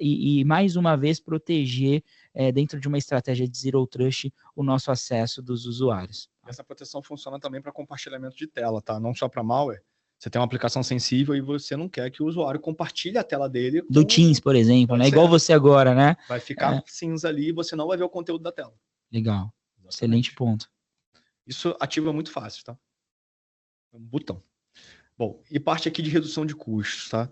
e mais uma vez proteger, dentro de uma estratégia de Zero Trust, o nosso acesso dos usuários. Essa proteção funciona também para compartilhamento de tela, tá? Não só para malware. Você tem uma aplicação sensível e você não quer que o usuário compartilhe a tela dele. Do Teams, por exemplo, né? Igual você agora, né? Vai ficar cinza ali e você não vai ver o conteúdo da tela. Legal. Exatamente. Excelente ponto. Isso ativa muito fácil, tá? Um botão. Bom, e parte aqui de redução de custos, tá?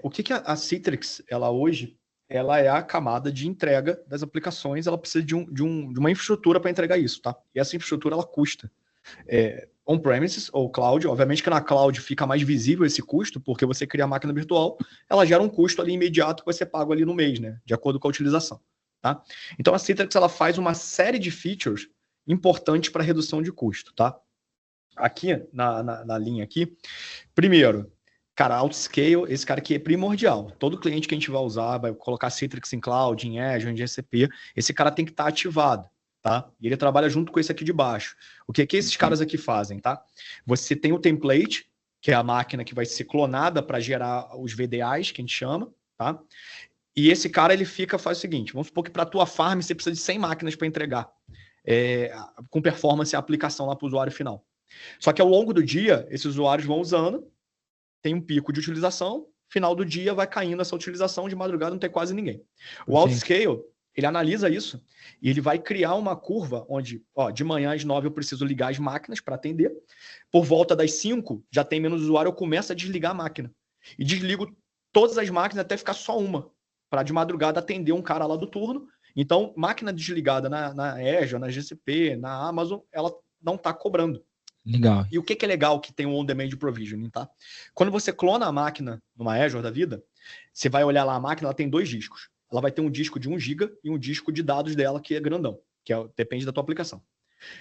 O que a Citrix, ela hoje, ela é a camada de entrega das aplicações, ela precisa de uma infraestrutura para entregar isso, tá? E essa infraestrutura, ela custa. on-premises ou cloud. Obviamente que na cloud fica mais visível esse custo, porque você cria a máquina virtual, ela gera um custo ali imediato que você paga ali no mês, né? De acordo com a utilização, tá? Então a Citrix, ela faz uma série de features importantes para redução de custo, tá? Aqui, na linha aqui, primeiro, cara, Autoscale, esse cara aqui é primordial. Todo cliente que a gente vai usar, vai colocar Citrix em cloud, em Azure, em GCP, esse cara tem que estar ativado, tá? E ele trabalha junto com esse aqui de baixo. O que esses caras aqui fazem, tá? Você tem o template, que é a máquina que vai ser clonada para gerar os VDAs, que a gente chama, tá? E esse cara, ele faz o seguinte, vamos supor que para a tua farm você precisa de 100 máquinas para entregar, com performance e aplicação lá para o usuário final. Só que ao longo do dia, esses usuários vão usando, tem um pico de utilização, final do dia vai caindo essa utilização, de madrugada não tem quase ninguém. O Autoscale, ele analisa isso e ele vai criar uma curva onde, de manhã às 9 eu preciso ligar as máquinas para atender, por volta das 5 já tem menos usuário, eu começo a desligar a máquina. E desligo todas as máquinas até ficar só uma, para de madrugada atender um cara lá do turno. Então, máquina desligada na Azure, na GCP, na Amazon, ela não está cobrando. Legal. E o que é legal que tem o on-demand provisioning, tá? Quando você clona a máquina numa Azure da vida, você vai olhar lá a máquina, ela tem 2 discos. Ela vai ter um disco de 1 GB e um disco de dados dela que é grandão, depende da tua aplicação.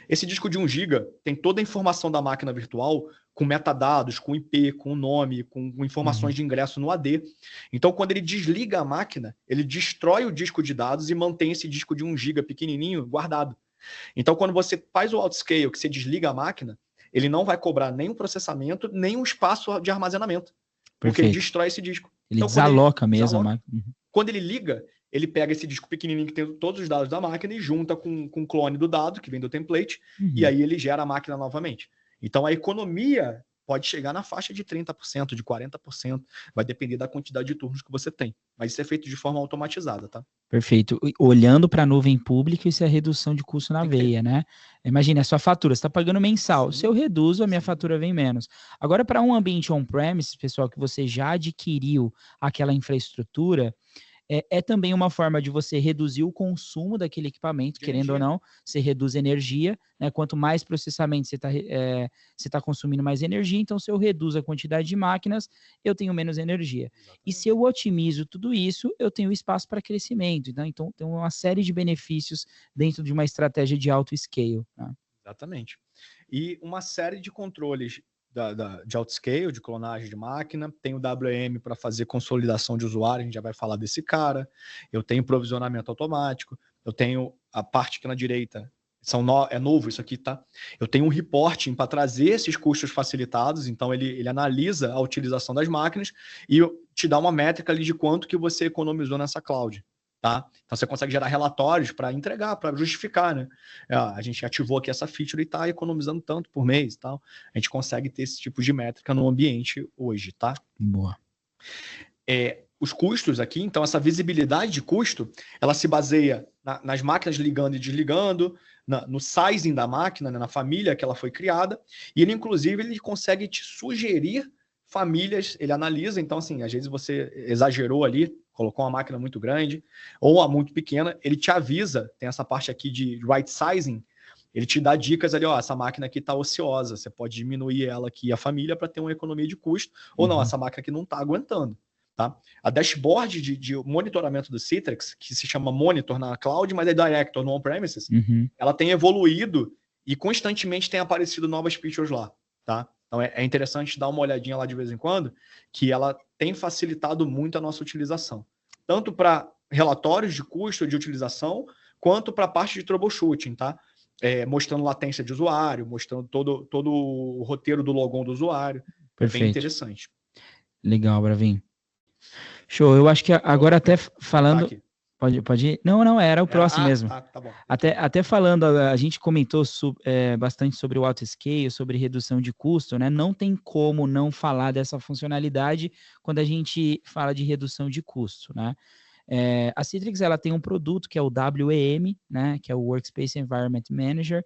Esse disco de 1 GB tem toda a informação da máquina virtual, com metadados, com IP, com nome, com informações de ingresso no AD. Então, quando ele desliga a máquina, ele destrói o disco de dados e mantém esse disco de 1 GB pequenininho guardado. Então, quando você faz o autoscale, que você desliga a máquina, ele não vai cobrar nem o processamento, nem o espaço de armazenamento. Porque ele destrói esse disco. Ele desaloca mesmo a máquina. Quando ele liga, ele pega esse disco pequenininho que tem todos os dados da máquina e junta com o clone do dado, que vem do template, e aí ele gera a máquina novamente. Então, a economia pode chegar na faixa de 30%, de 40%, vai depender da quantidade de turnos que você tem. Mas isso é feito de forma automatizada, tá? Perfeito. Olhando para a nuvem pública, isso é redução de custo na veia, né? Imagina, a sua fatura, você está pagando mensal. Se eu reduzo, a minha fatura vem menos. Agora, para um ambiente on-premise, pessoal, que você já adquiriu aquela infraestrutura, é também uma forma de você reduzir o consumo daquele equipamento, querendo ou não, você reduz energia, né? Quanto mais processamento você está consumindo mais energia, então se eu reduzo a quantidade de máquinas, eu tenho menos energia. Exatamente. E se eu otimizo tudo isso, eu tenho espaço para crescimento. Então tem uma série de benefícios dentro de uma estratégia de alto scale. Né? Exatamente. E uma série de controles de autoscale, de clonagem de máquina, tem o WM para fazer consolidação de usuário, a gente já vai falar desse cara, eu tenho provisionamento automático, eu tenho a parte aqui na direita, é novo isso aqui, tá? Eu tenho um reporting para trazer esses custos facilitados, então ele analisa a utilização das máquinas e te dá uma métrica ali de quanto que você economizou nessa cloud. Tá? Então você consegue gerar relatórios para entregar, para justificar, né? A gente ativou aqui essa feature e está economizando tanto por mês e tal. A gente consegue ter esse tipo de métrica no ambiente hoje, tá? Boa. Os custos aqui, então essa visibilidade de custo, ela se baseia nas máquinas ligando e desligando, no sizing da máquina, né? Na família que ela foi criada, e ele inclusive ele consegue te sugerir famílias, ele analisa, então assim, às vezes você exagerou ali, colocou uma máquina muito grande ou a muito pequena, ele te avisa, tem essa parte aqui de right sizing, ele te dá dicas ali, essa máquina aqui está ociosa, você pode diminuir ela aqui, a família, para ter uma economia de custo, ou não, essa máquina aqui não está aguentando. Tá? A dashboard de monitoramento do Citrix, que se chama Monitor na cloud, mas é Director no on-premises, ela tem evoluído e constantemente tem aparecido novas features lá. Tá? Então é interessante dar uma olhadinha lá de vez em quando, que ela tem facilitado muito a nossa utilização. Tanto para relatórios de custo de utilização, quanto para a parte de troubleshooting, tá? Mostrando latência de usuário, mostrando todo o roteiro do logon do usuário. Perfeito. É bem interessante. Legal, Bravin. Show. Eu acho que agora até falando... Pode ir? Não, era o próximo mesmo. Tá bom. Até falando, a gente comentou bastante sobre o autoscale, sobre redução de custo, né? Não tem como não falar dessa funcionalidade quando a gente fala de redução de custo, né? A Citrix, ela tem um produto que é o WEM, né? Que é o Workspace Environment Manager,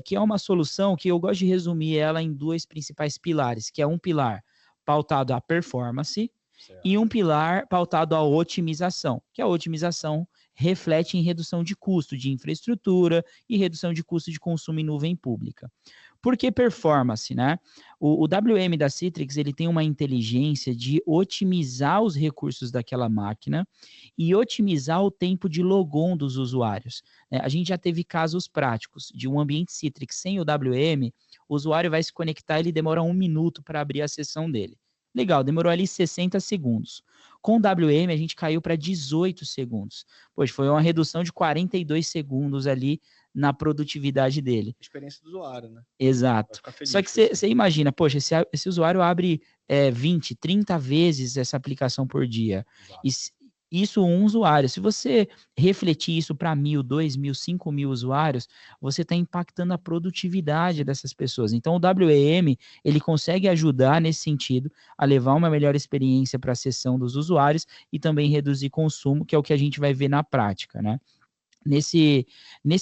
que é uma solução que eu gosto de resumir ela em 2 principais pilares, que é um pilar pautado à performance, certo, e um pilar pautado à otimização, que a otimização reflete em redução de custo de infraestrutura e redução de custo de consumo em nuvem pública. Por que performance, né? O WM da Citrix, ele tem uma inteligência de otimizar os recursos daquela máquina e otimizar o tempo de logon dos usuários. A gente já teve casos práticos de um ambiente Citrix sem o WM, o usuário vai se conectar, ele demora 1 minuto para abrir a sessão dele. Legal, demorou ali 60 segundos. Com o WM, a gente caiu para 18 segundos. Pois foi uma redução de 42 segundos ali na produtividade dele. Experiência do usuário, né? Exato. Só que você imagina, poxa, esse usuário abre 20, 30 vezes essa aplicação por dia. Isso um usuário. Se você refletir isso para 1.000, 2.000, 5.000 usuários, você está impactando a produtividade dessas pessoas. Então, o WEM, ele consegue ajudar nesse sentido a levar uma melhor experiência para a sessão dos usuários e também reduzir consumo, que é o que a gente vai ver na prática, né? Nesse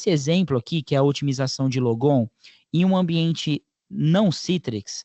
exemplo aqui, que é a otimização de logon, em um ambiente não Citrix,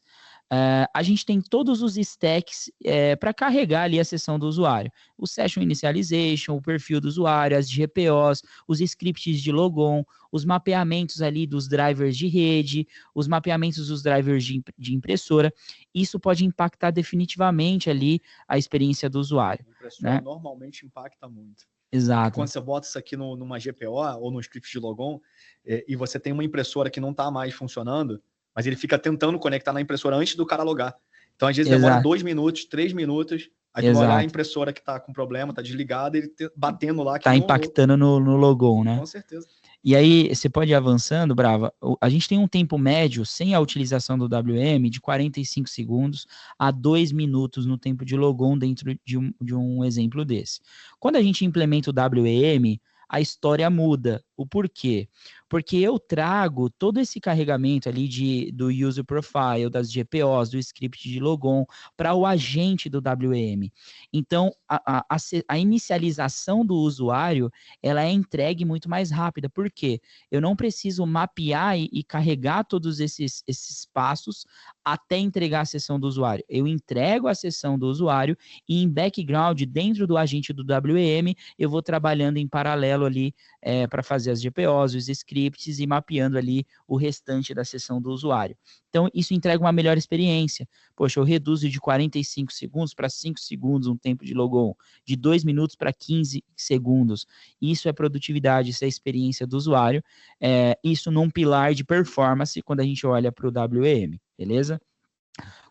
a gente tem todos os stacks para carregar ali a sessão do usuário. O Session Initialization, o perfil do usuário, as GPOs, os scripts de logon, os mapeamentos ali dos drivers de rede, os mapeamentos dos drivers de impressora. Isso pode impactar definitivamente ali a experiência do usuário. A impressora, né, normalmente impacta muito. Exato. Porque quando você bota isso aqui numa GPO ou num script de logon, e você tem uma impressora que não está mais funcionando, mas ele fica tentando conectar na impressora antes do cara logar. Então, às vezes, demora 2 minutos, 3 minutos, aí tu vai olhar a impressora que está com problema, está desligada, ele batendo lá. Está impactando no logon, né? Com certeza. E aí, você pode ir avançando, Brava. A gente tem um tempo médio, sem a utilização do WM, de 45 segundos a 2 minutos no tempo de logon dentro de um exemplo desse. Quando a gente implementa o WM, a história muda. O porquê? Porque eu trago todo esse carregamento ali do user profile, das GPOs, do script de logon, para o agente do WM. Então, a inicialização do usuário, ela é entregue muito mais rápida. Por quê? Eu não preciso mapear e carregar todos esses passos até entregar a sessão do usuário. Eu entrego a sessão do usuário e em background, dentro do agente do WM, eu vou trabalhando em paralelo ali para fazer as GPOs, os scripts e mapeando ali o restante da sessão do usuário. Então, isso entrega uma melhor experiência. Poxa, eu reduzo de 45 segundos para 5 segundos um tempo de logon, de 2 minutos para 15 segundos. Isso é produtividade, isso é experiência do usuário. Isso num pilar de performance quando a gente olha para o WM, beleza?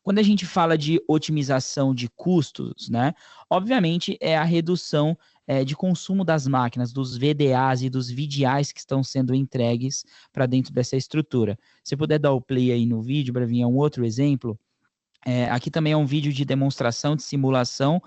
Quando a gente fala de otimização de custos, né? Obviamente é a redução de consumo das máquinas, dos VDAs e dos VDIs que estão sendo entregues para dentro dessa estrutura. Se puder dar o play aí no vídeo, Bravinha, um outro exemplo. Aqui também é um vídeo de demonstração, de simulação,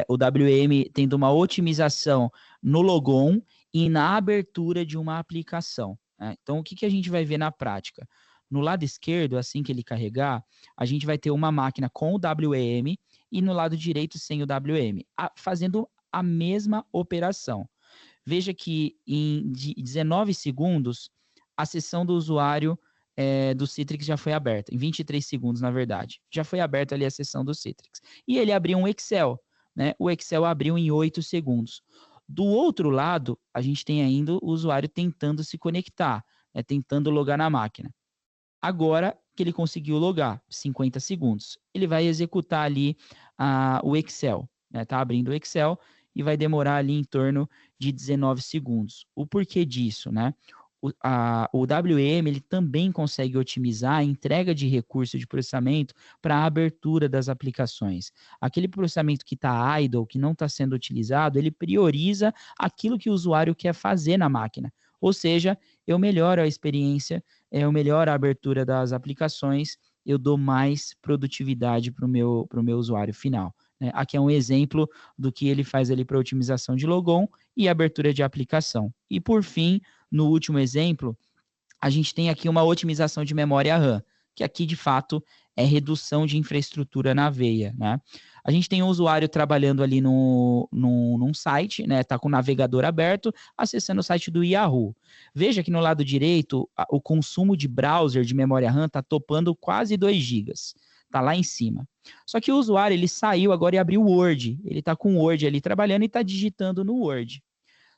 o WM tendo uma otimização no logon e na abertura de uma aplicação. Então, o que a gente vai ver na prática? No lado esquerdo, assim que ele carregar, a gente vai ter uma máquina com o WM e no lado direito sem o WM, fazendo a mesma operação. Veja que em 19 segundos, a sessão do usuário do Citrix já foi aberta. Em 23 segundos, na verdade. Já foi aberta ali a sessão do Citrix. E ele abriu um Excel, né? O Excel abriu em 8 segundos. Do outro lado, a gente tem ainda o usuário tentando se conectar, tentando logar na máquina. Agora que ele conseguiu logar, 50 segundos, ele vai executar ali o Excel, tá abrindo o Excel e vai demorar ali em torno de 19 segundos. O porquê disso, né? O WM ele também consegue otimizar a entrega de recurso de processamento para a abertura das aplicações. Aquele processamento que está idle, que não está sendo utilizado, ele prioriza aquilo que o usuário quer fazer na máquina. Ou seja, eu melhoro a experiência, eu melhoro a abertura das aplicações, eu dou mais produtividade para o meu usuário final. Aqui é um exemplo do que ele faz ali para otimização de logon e abertura de aplicação. E por fim, no último exemplo, a gente tem aqui uma otimização de memória RAM, que aqui de fato é redução de infraestrutura na veia, né? A gente tem um usuário trabalhando ali num site, né? Tá com o navegador aberto, acessando o site do Yahoo. Veja que no lado direito, o consumo de browser de memória RAM está topando quase 2 GB. Tá lá em cima. Só que o usuário, ele saiu agora e abriu o Word. Ele tá com o Word ali trabalhando e tá digitando no Word.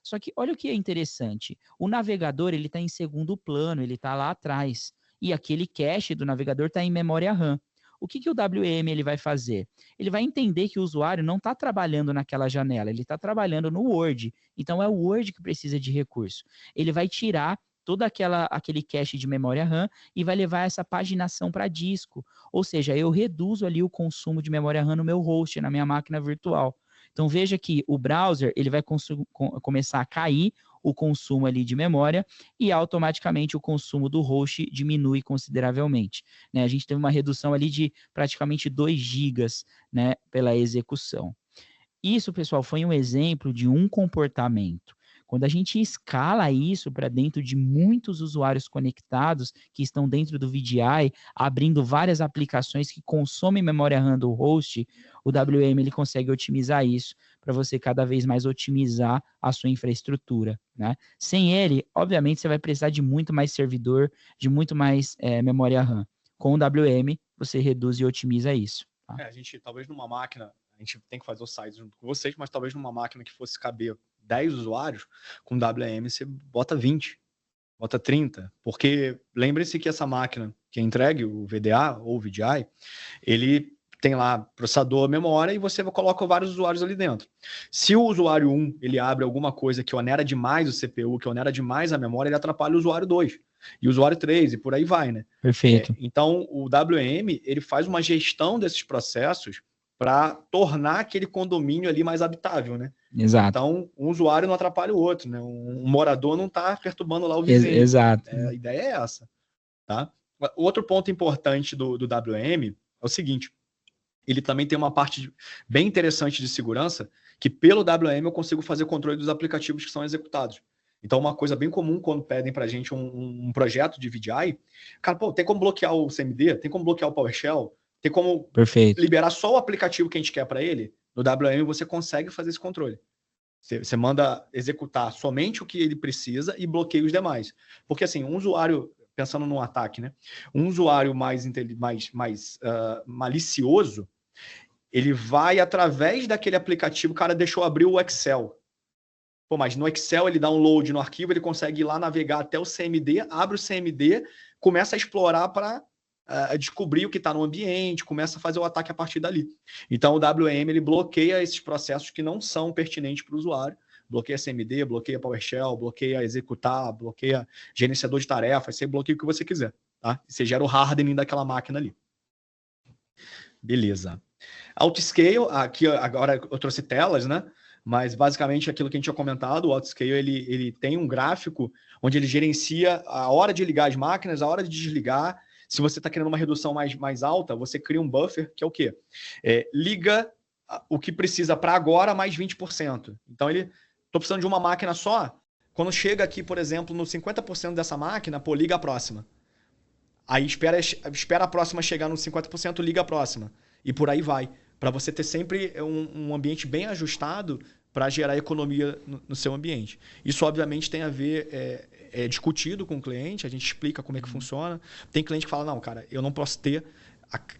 Só que olha o que é interessante. O navegador, ele tá em segundo plano, ele tá lá atrás. e aquele cache do navegador está em memória RAM. O que o WEM ele vai fazer? Ele vai entender que o usuário não está trabalhando naquela janela, ele está trabalhando no Word. Então, é o Word que precisa de recurso. Ele vai tirar todo aquele cache de memória RAM e vai levar essa paginação para disco. Ou seja, eu reduzo ali o consumo de memória RAM no meu host, na minha máquina virtual. Então, veja que o browser ele vai começar a cair o consumo ali de memória e automaticamente o consumo do host diminui consideravelmente, né? A gente teve uma redução ali de praticamente 2 gigas, né, pela execução. Isso, pessoal, foi um exemplo de um comportamento. Quando a gente escala isso para dentro de muitos usuários conectados que estão dentro do VDI, abrindo várias aplicações que consomem memória RAM do host, o WM ele consegue otimizar isso para você cada vez mais otimizar a sua infraestrutura, né? Sem ele, obviamente, você vai precisar de muito mais servidor, de muito mais memória RAM. Com o WM, você reduz e otimiza isso. Tá? A gente, talvez numa máquina, a gente tem que fazer o site junto com vocês, mas talvez numa máquina que fosse caber 10 usuários, com WM você bota 20, bota 30, porque lembre-se que essa máquina que é entregue, o VDA ou o VDI, ele tem lá processador, memória, e você coloca vários usuários ali dentro. Se o usuário 1, ele abre alguma coisa que onera demais o CPU, que onera demais a memória, ele atrapalha o usuário 2, e o usuário 3, e por aí vai, né? Perfeito. Então, o WM, ele faz uma gestão desses processos para tornar aquele condomínio ali mais habitável, né? Exato. Então, um usuário não atrapalha o outro, né? Um morador não está perturbando lá o vizinho. Exato. A ideia é essa, tá? Outro ponto importante do WM é o seguinte, ele também tem uma parte bem interessante de segurança, que pelo WM eu consigo fazer controle dos aplicativos que são executados. Então, uma coisa bem comum quando pedem para a gente um projeto de VDI, cara, pô, tem como bloquear o CMD? Tem como bloquear o PowerShell? Tem como liberar só o aplicativo que a gente quer para ele? No WM você consegue fazer esse controle. Você manda executar somente o que ele precisa e bloqueia os demais. Porque assim, um usuário, pensando num ataque, né? Um usuário mais malicioso, ele vai através daquele aplicativo, o cara deixou abrir o Excel. Pô, mas no Excel ele dá um load no arquivo, ele consegue ir lá navegar até o CMD, abre o CMD, começa a explorar para descobrir o que está no ambiente, começa a fazer o ataque a partir dali. Então o WM ele bloqueia esses processos que não são pertinentes para o usuário, bloqueia CMD, bloqueia PowerShell, bloqueia executar, bloqueia gerenciador de tarefas, você bloqueia o que você quiser, tá? Você gera o hardening daquela máquina ali. Beleza. Autoscale, aqui agora eu trouxe telas, né? Mas basicamente aquilo que a gente tinha comentado, o Autoscale ele tem um gráfico onde ele gerencia a hora de ligar as máquinas, a hora de desligar. Se você está querendo uma redução mais alta, você cria um buffer, que é o quê? Liga o que precisa para agora mais 20%. Então, estou precisando de uma máquina só. Quando chega aqui, por exemplo, no 50% dessa máquina, pô, liga a próxima. Aí espera a próxima chegar no 50%, liga a próxima. E por aí vai. Para você ter sempre um ambiente bem ajustado para gerar economia no seu ambiente. Isso, obviamente, tem a ver... É discutido com o cliente, a gente explica como é que funciona. Tem cliente que fala, não, cara, eu não posso ter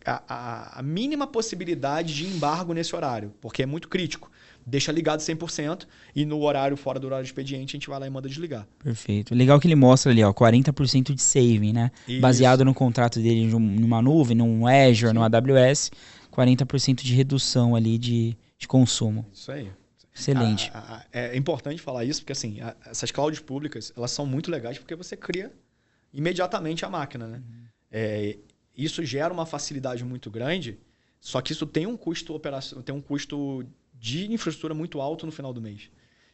a mínima possibilidade de embargo nesse horário, porque é muito crítico. Deixa ligado 100% e no horário, fora do horário de expediente, a gente vai lá e manda desligar. Perfeito. Legal que ele mostra ali, ó, 40% de saving, né? Isso. Baseado no contrato dele numa nuvem, num Azure, no AWS, 40% de redução ali de consumo. Isso aí. Excelente. É importante falar isso, porque assim, essas clouds públicas, elas são muito legais porque você cria imediatamente a máquina, né? Isso gera uma facilidade muito grande, só que isso tem um custo tem um custo de infraestrutura muito alto no final do mês.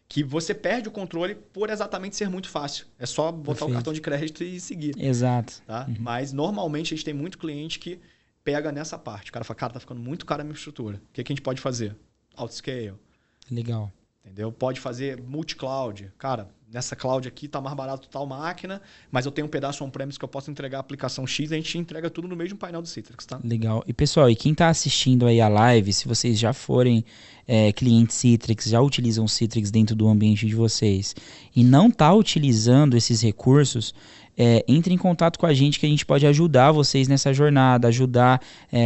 Que você perde o controle por exatamente ser muito fácil. É só botar o cartão de crédito e seguir. Exato. Tá? Mas normalmente a gente tem muito cliente que pega nessa parte. O cara fala, cara, tá ficando muito caro a minha infraestrutura. O que a gente pode fazer? Autoscale. Legal. Entendeu? Pode fazer multi-cloud. Cara, nessa cloud aqui tá mais barato tal máquina, mas eu tenho um pedaço on-premise que eu posso entregar a aplicação X, a gente entrega tudo no mesmo painel do Citrix, tá? Legal. E pessoal, e quem tá assistindo aí a live, se vocês já forem clientes Citrix, já utilizam o Citrix dentro do ambiente de vocês e não tá utilizando esses recursos, entre em contato com a gente que a gente pode ajudar vocês nessa jornada, ajudar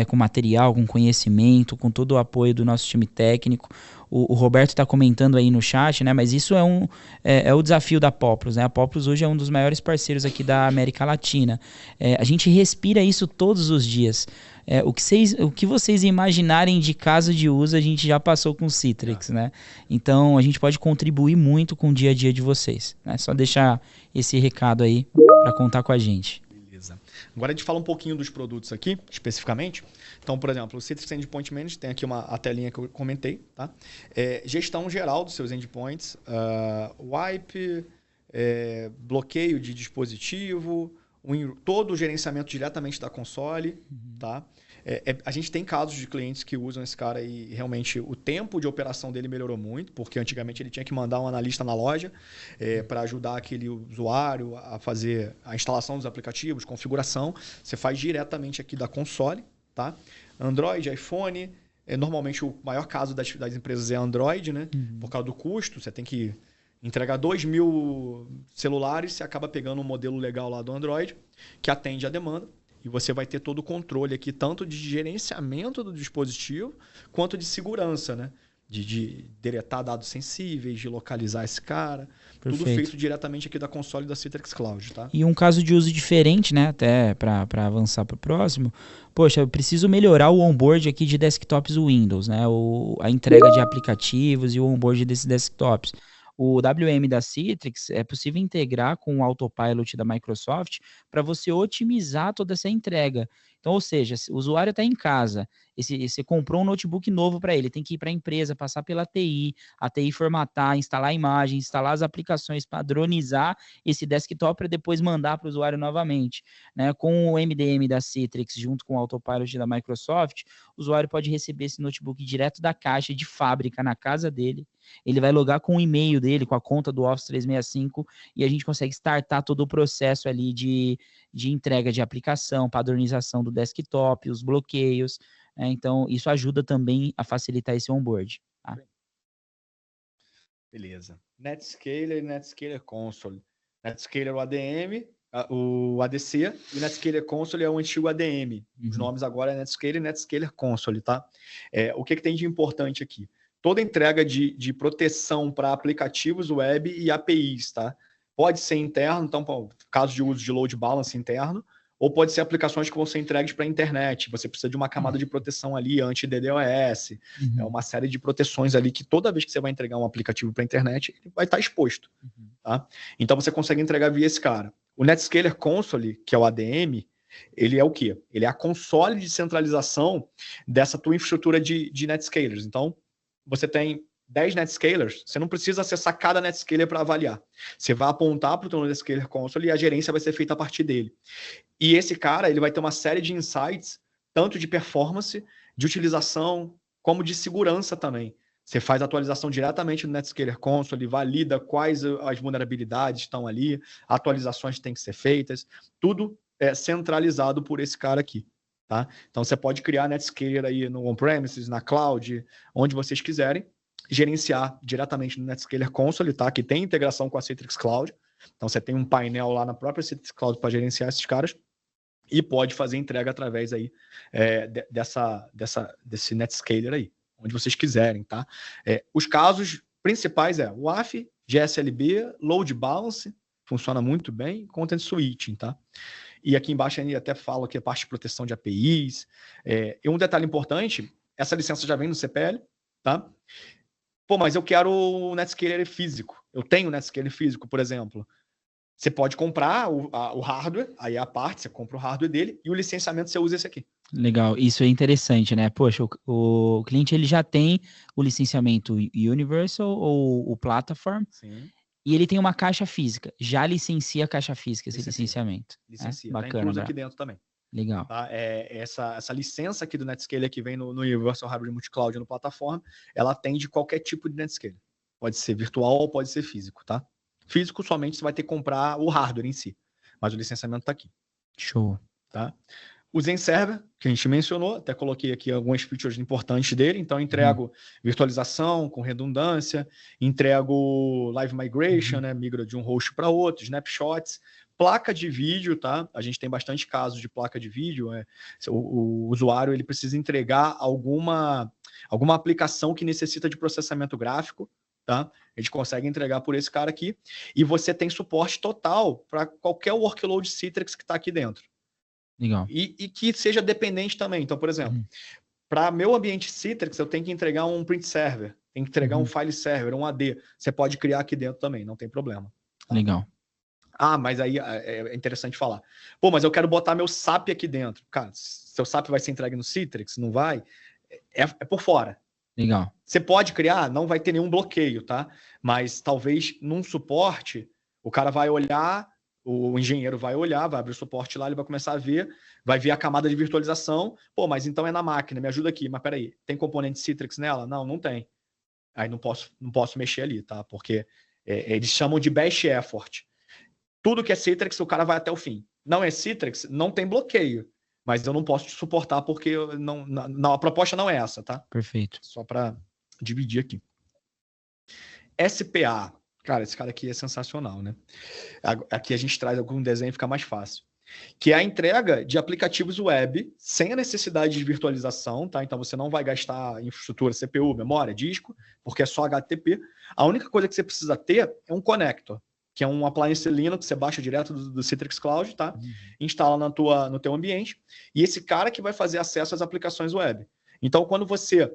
com material, com conhecimento, com todo o apoio do nosso time técnico. o Roberto está comentando aí no chat, né? Mas isso é o desafio da Populus, né? A Populus hoje é um dos maiores parceiros aqui da América Latina. A gente respira isso todos os dias. O que vocês imaginarem de caso de uso, a gente já passou com o Citrix, né? Então, a gente pode contribuir muito com o dia a dia de vocês, né? Só deixar esse recado aí para contar com a gente. Beleza. Agora a gente fala um pouquinho dos produtos aqui, especificamente. Então, por exemplo, o Citrix Endpoint Manager, tem aqui a telinha que eu comentei, tá? Gestão geral dos seus endpoints, wipe, bloqueio de dispositivo, todo o gerenciamento diretamente da console, tá? A gente tem casos de clientes que usam esse cara e realmente o tempo de operação dele melhorou muito, porque antigamente ele tinha que mandar um analista na loja para ajudar aquele usuário a fazer a instalação dos aplicativos, configuração. Você faz diretamente aqui da console, tá? Android, iPhone. Normalmente o maior caso das empresas é Android, né? Por causa do custo, você tem que entregar 2.000 celulares, você acaba pegando um modelo legal lá do Android, que atende a demanda. E você vai ter todo o controle aqui, tanto de gerenciamento do dispositivo, quanto de segurança, né? De deletar dados sensíveis, de localizar esse cara. Perfeito. Tudo feito diretamente aqui da console da Citrix Cloud, tá? E um caso de uso diferente, né? Até para avançar para o próximo. Poxa, eu preciso melhorar o onboard aqui de desktops Windows, né? A entrega de aplicativos e o onboard desses desktops. O WM da Citrix é possível integrar com o Autopilot da Microsoft para você otimizar toda essa entrega. Então, ou seja, o usuário está em casa, você comprou um notebook novo para ele, tem que ir para a empresa, passar pela TI, a TI formatar, instalar imagens, instalar as aplicações, padronizar esse desktop para depois mandar para o usuário novamente. Né? Com o MDM da Citrix, junto com o Autopilot da Microsoft, o usuário pode receber esse notebook direto da caixa de fábrica na casa dele. Ele vai logar com o e-mail dele, com a conta do Office 365, e a gente consegue startar todo o processo ali de entrega de aplicação, padronização do desktop, os bloqueios. Então, isso ajuda também a facilitar esse onboard. Tá? Beleza. Netscaler e Netscaler Console. Netscaler o ADM, o ADC, e o Netscaler Console é o antigo ADM. Os nomes agora é Netscaler e Netscaler Console, tá? O que tem de importante aqui? Toda entrega de proteção para aplicativos web e APIs, tá? Pode ser interno, então, caso de uso de load balance interno, ou pode ser aplicações que vão ser entregues para a internet. Você precisa de uma camada de proteção ali, anti-DDoS, uma série de proteções ali que toda vez que você vai entregar um aplicativo para a internet, ele vai estar exposto. Tá? Então, você consegue entregar via esse cara. O Netscaler Console, que é o ADM, ele é o quê? Ele é a console de centralização dessa tua infraestrutura de Netscalers. Então, você tem 10 Netscalers, você não precisa acessar cada Netscaler para avaliar. Você vai apontar para o teu Netscaler Console e a gerência vai ser feita a partir dele. E esse cara, ele vai ter uma série de insights, tanto de performance, de utilização, como de segurança também. Você faz a atualização diretamente no Netscaler Console, valida quais as vulnerabilidades estão ali, atualizações têm que ser feitas, tudo é centralizado por esse cara aqui. Tá? Então, você pode criar Netscaler aí no on-premises, na cloud, onde vocês quiserem, gerenciar diretamente no Netscaler Console, tá? Que tem integração com a Citrix Cloud. Então, você tem um painel lá na própria Citrix Cloud para gerenciar esses caras e pode fazer entrega através aí desse Netscaler aí, onde vocês quiserem, tá? Os casos principais o WAF, GSLB, Load Balance, funciona muito bem, Content Switching, tá? E aqui embaixo ele até fala que a parte de proteção de APIs. E um detalhe importante, essa licença já vem no CPL, tá? Pô, mas eu quero o Netscaler físico. Eu tenho o Netscaler físico, por exemplo. Você pode comprar o hardware, aí a parte, você compra o hardware dele e o licenciamento você usa esse aqui. Legal, isso é interessante, né? Poxa, o cliente ele já tem o licenciamento Universal ou o Platform. Sim. E ele tem uma caixa física. Já licencia a caixa física, esse licenciamento. Licencia. Bacana. Tá incluso aqui dentro também. Legal. Tá? Essa licença aqui do Netscaler que vem no Universal Hybrid Multicloud no plataforma, ela atende qualquer tipo de Netscaler. Pode ser virtual ou pode ser físico, tá? Físico somente você vai ter que comprar o hardware em si. Mas o licenciamento tá aqui. Show. Tá? O Zen Server, que a gente mencionou, até coloquei aqui algumas features importantes dele. Então, eu entrego virtualização com redundância, entrego live migration, né, migra de um host para outro, snapshots, placa de vídeo, tá? A gente tem bastante casos de placa de vídeo. O usuário ele precisa entregar alguma alguma aplicação que necessita de processamento gráfico, tá? A gente consegue entregar por esse cara aqui. E você tem suporte total para qualquer workload Citrix que está aqui dentro. Legal. E que seja dependente também. Então, por exemplo, para meu ambiente Citrix, eu tenho que entregar um print server, tenho que entregar um file server, um AD. Você pode criar aqui dentro também, não tem problema. Tá? Legal. Mas aí é interessante falar. Pô, mas eu quero botar meu SAP aqui dentro. Cara, seu SAP vai ser entregue no Citrix? Não vai? É por fora. Legal. Você pode criar, não vai ter nenhum bloqueio, tá? Mas talvez num suporte, o cara vai olhar, o engenheiro vai olhar, vai abrir o suporte lá, ele vai começar a ver, vai ver a camada de virtualização. Pô, mas então é na máquina, me ajuda aqui. Mas peraí, tem componente Citrix nela? Não, não tem. Aí não posso mexer ali, tá? Porque eles chamam de best effort. Tudo que é Citrix, o cara vai até o fim. Não é Citrix, não tem bloqueio. Mas eu não posso te suportar porque a proposta não é essa, tá? Perfeito. Só para dividir aqui. SPA. Cara, esse cara aqui é sensacional, né? Aqui a gente traz algum desenho e fica mais fácil. Que é a entrega de aplicativos web sem a necessidade de virtualização, tá? Então você não vai gastar infraestrutura, CPU, memória, disco, porque é só HTTP. A única coisa que você precisa ter é um connector, que é um appliance Linux que você baixa direto do Citrix Cloud, tá? Instala no teu ambiente. E esse cara que vai fazer acesso às aplicações web. Então, quando você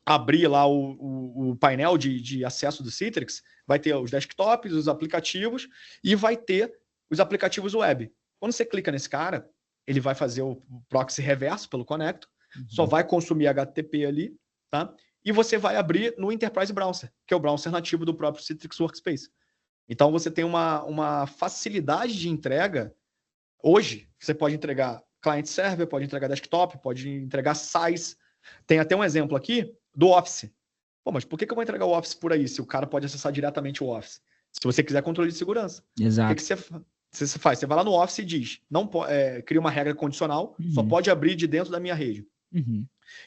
abrir lá o painel de acesso do Citrix, vai ter os desktops, os aplicativos e vai ter os aplicativos web. Quando você clica nesse cara, ele vai fazer o proxy reverso pelo connector, só vai consumir HTTP ali, tá? E você vai abrir no Enterprise Browser, que é o browser nativo do próprio Citrix Workspace. Então, você tem uma facilidade de entrega. Hoje, você pode entregar client-server, pode entregar desktop, pode entregar SaaS. Tem até um exemplo aqui do Office. Pô, mas por que eu vou entregar o Office por aí, se o cara pode acessar diretamente o Office? Se você quiser controle de segurança. Exato. O que você faz? Você vai lá no Office e diz, cria uma regra condicional, só pode abrir de dentro da minha rede.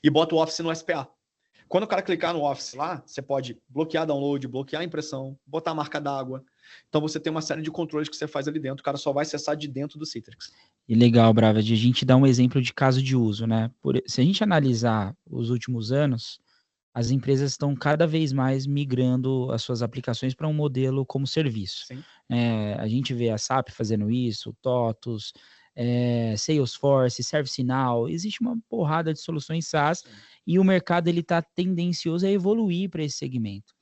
E bota o Office no SPA. Quando o cara clicar no Office lá, você pode bloquear download, bloquear a impressão, botar a marca d'água. Então você tem uma série de controles que você faz ali dentro. O cara só vai acessar de dentro do Citrix. E legal, Brava, de a gente dar um exemplo de caso de uso, né? Se a gente analisar os últimos anos, as empresas estão cada vez mais migrando as suas aplicações para um modelo como serviço. A gente vê a SAP fazendo isso, TOTUS, Salesforce, ServiceNow, existe uma porrada de soluções SaaS e o mercado está tendencioso a evoluir para esse segmento.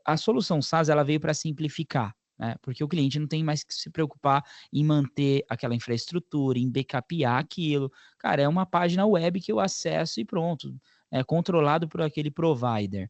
A solução SaaS ela veio para simplificar, né? Porque o cliente não tem mais que se preocupar em manter aquela infraestrutura, em backupear aquilo. Cara, é uma página web que eu acesso e pronto. É controlado por aquele provider.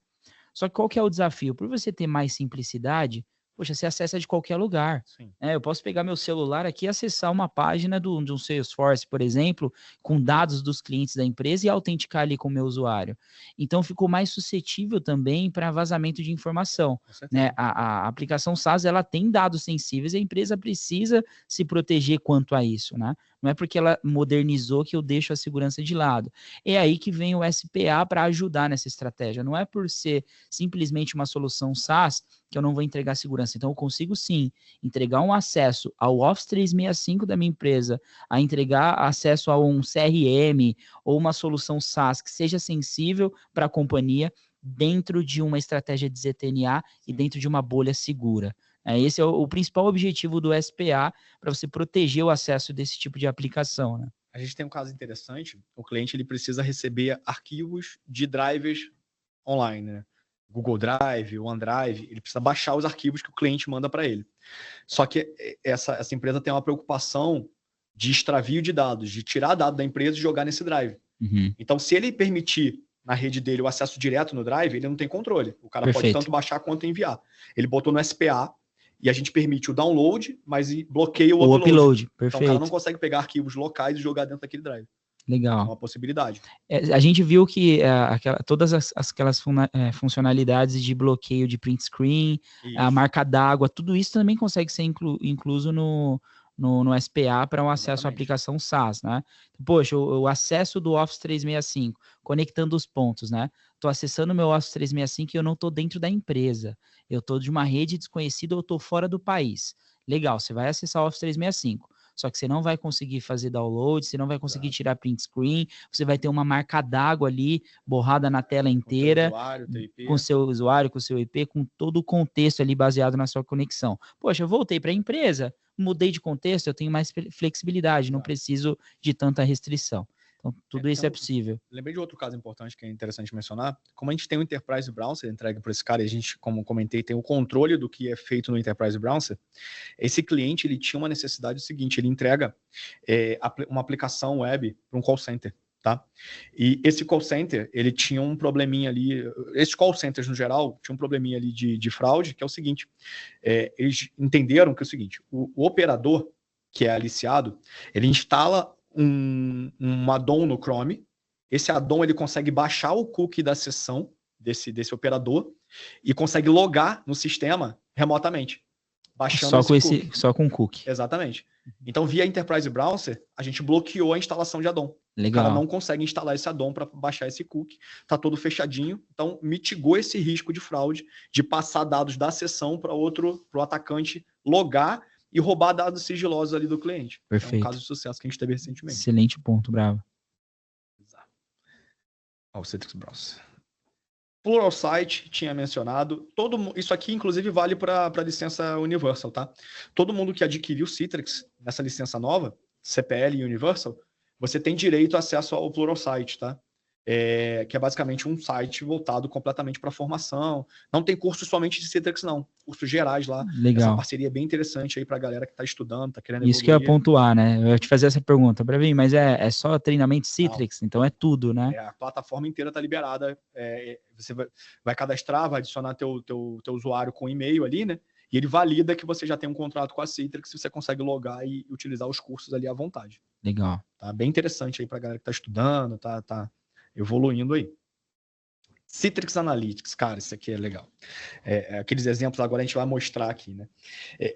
Só que qual que é o desafio? Por você ter mais simplicidade, poxa, você acessa de qualquer lugar. Eu posso pegar meu celular aqui e acessar uma página de um Salesforce, por exemplo, com dados dos clientes da empresa e autenticar ali com o meu usuário. Então, ficou mais suscetível também para vazamento de informação. Né? A aplicação SaaS, ela tem dados sensíveis e a empresa precisa se proteger quanto a isso, né? Não é porque ela modernizou que eu deixo a segurança de lado. É aí que vem o SPA para ajudar nessa estratégia. Não é por ser simplesmente uma solução SaaS que eu não vou entregar segurança. Então, eu consigo sim entregar um acesso ao Office 365 da minha empresa, a entregar acesso a um CRM ou uma solução SaaS que seja sensível para a companhia dentro de uma estratégia de ZTNA e dentro de uma bolha segura. Esse é o principal objetivo do SPA para você proteger o acesso desse tipo de aplicação, né? A gente tem um caso interessante, o cliente ele precisa receber arquivos de drivers online, né? Google Drive, OneDrive, ele precisa baixar os arquivos que o cliente manda para ele. Só que essa empresa tem uma preocupação de extravio de dados, de tirar dado da empresa e jogar nesse drive. Então, se ele permitir na rede dele o acesso direto no drive, ele não tem controle. O cara pode tanto baixar quanto enviar. Ele botou no SPA e a gente permite o download, mas bloqueia o upload. Então, o cara não consegue pegar arquivos locais e jogar dentro daquele drive. Legal. É uma possibilidade. A gente viu que todas aquelas funcionalidades de bloqueio de print screen, a marca d'água, tudo isso também consegue ser incluso no SPA para um acesso à aplicação SaaS, né? Poxa, o acesso do Office 365, conectando os pontos, né? Estou acessando o meu Office 365 e eu não estou dentro da empresa. Eu estou de uma rede desconhecida ou estou fora do país. Legal, você vai acessar o Office 365. só que você não vai conseguir fazer download, você não vai conseguir tirar print screen, você vai ter uma marca d'água ali, borrada na tela inteira, com o seu usuário, com o seu IP, com todo o contexto ali baseado na sua conexão. Poxa, eu voltei para a empresa, mudei de contexto, eu tenho mais flexibilidade, não preciso de tanta restrição. Então, tudo isso é possível. Lembrei de outro caso importante que é interessante mencionar. Como a gente tem o Enterprise Browser entregue por esse cara, e a gente, como comentei, tem o controle do que é feito no Enterprise Browser, esse cliente ele tinha uma necessidade seguinte, ele entrega uma aplicação web para um call center. Tá? E esse call center, ele tinha um probleminha ali, esses call centers no geral, tinha um probleminha ali de fraude, que é o seguinte, eles entenderam que é o seguinte, o operador, que é aliciado, ele instala um addon no Chrome, esse addon ele consegue baixar o cookie da sessão desse operador e consegue logar no sistema remotamente, baixando só com cookie. Exatamente. Então, via Enterprise Browser, a gente bloqueou a instalação de addon. Legal. O cara não consegue instalar esse addon para baixar esse cookie, tá todo fechadinho, então mitigou esse risco de fraude, de passar dados da sessão para o atacante logar e roubar dados sigilosos ali do cliente. Perfeito. É um caso de sucesso que a gente teve recentemente. Excelente ponto, Bravo. O Citrix Browser. Pluralsight, tinha mencionado. Isso aqui, inclusive, vale para a licença Universal, tá? Todo mundo que adquiriu Citrix nessa licença nova, CPL e Universal, você tem direito a acesso ao Pluralsight, tá? Que é basicamente um site voltado completamente para formação. Não tem curso somente de Citrix, não. Cursos gerais lá. Legal. Essa parceria é bem interessante aí para a galera que está estudando, está querendo Isso evoluir. que eu ia pontuar, né? Eu ia te fazer essa pergunta, Bravinho, mas é só treinamento Citrix? Não. Então é tudo, né? A plataforma inteira está liberada. Você vai cadastrar, vai adicionar teu usuário com e-mail ali, né? E ele valida que você já tem um contrato com a Citrix e você consegue logar e utilizar os cursos ali à vontade. Legal. Tá bem interessante aí para a galera que está estudando, tá evoluindo aí. Citrix Analytics, cara, isso aqui é legal. Aqueles exemplos agora a gente vai mostrar aqui, né?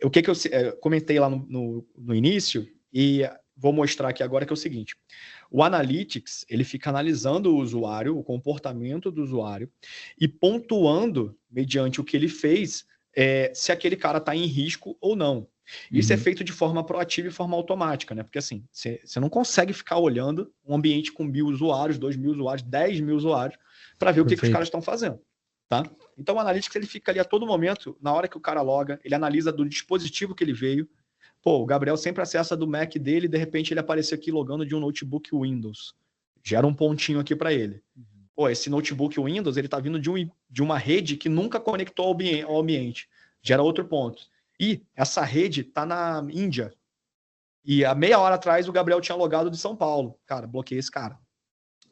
O que eu comentei lá no início e vou mostrar aqui agora que é o seguinte. O Analytics, ele fica analisando o usuário, o comportamento do usuário e pontuando, mediante o que ele fez, se aquele cara está em risco ou não. Isso é feito de forma proativa e forma automática, né? Porque assim, você não consegue ficar olhando um ambiente com 1.000 usuários, 2.000 usuários, 10.000 usuários, para ver o que os caras estão fazendo, tá? Então o Analytics, ele fica ali a todo momento, na hora que o cara loga, ele analisa do dispositivo que ele veio. Pô, o Gabriel sempre acessa do Mac dele, de repente ele aparece aqui logando de um notebook Windows. Gera um pontinho aqui para ele. Pô, esse notebook Windows, ele tá vindo de uma rede que nunca conectou ao ambiente. Gera outro ponto. E essa rede está na Índia. E há meia hora atrás o Gabriel tinha logado de São Paulo. Cara, bloqueei esse cara.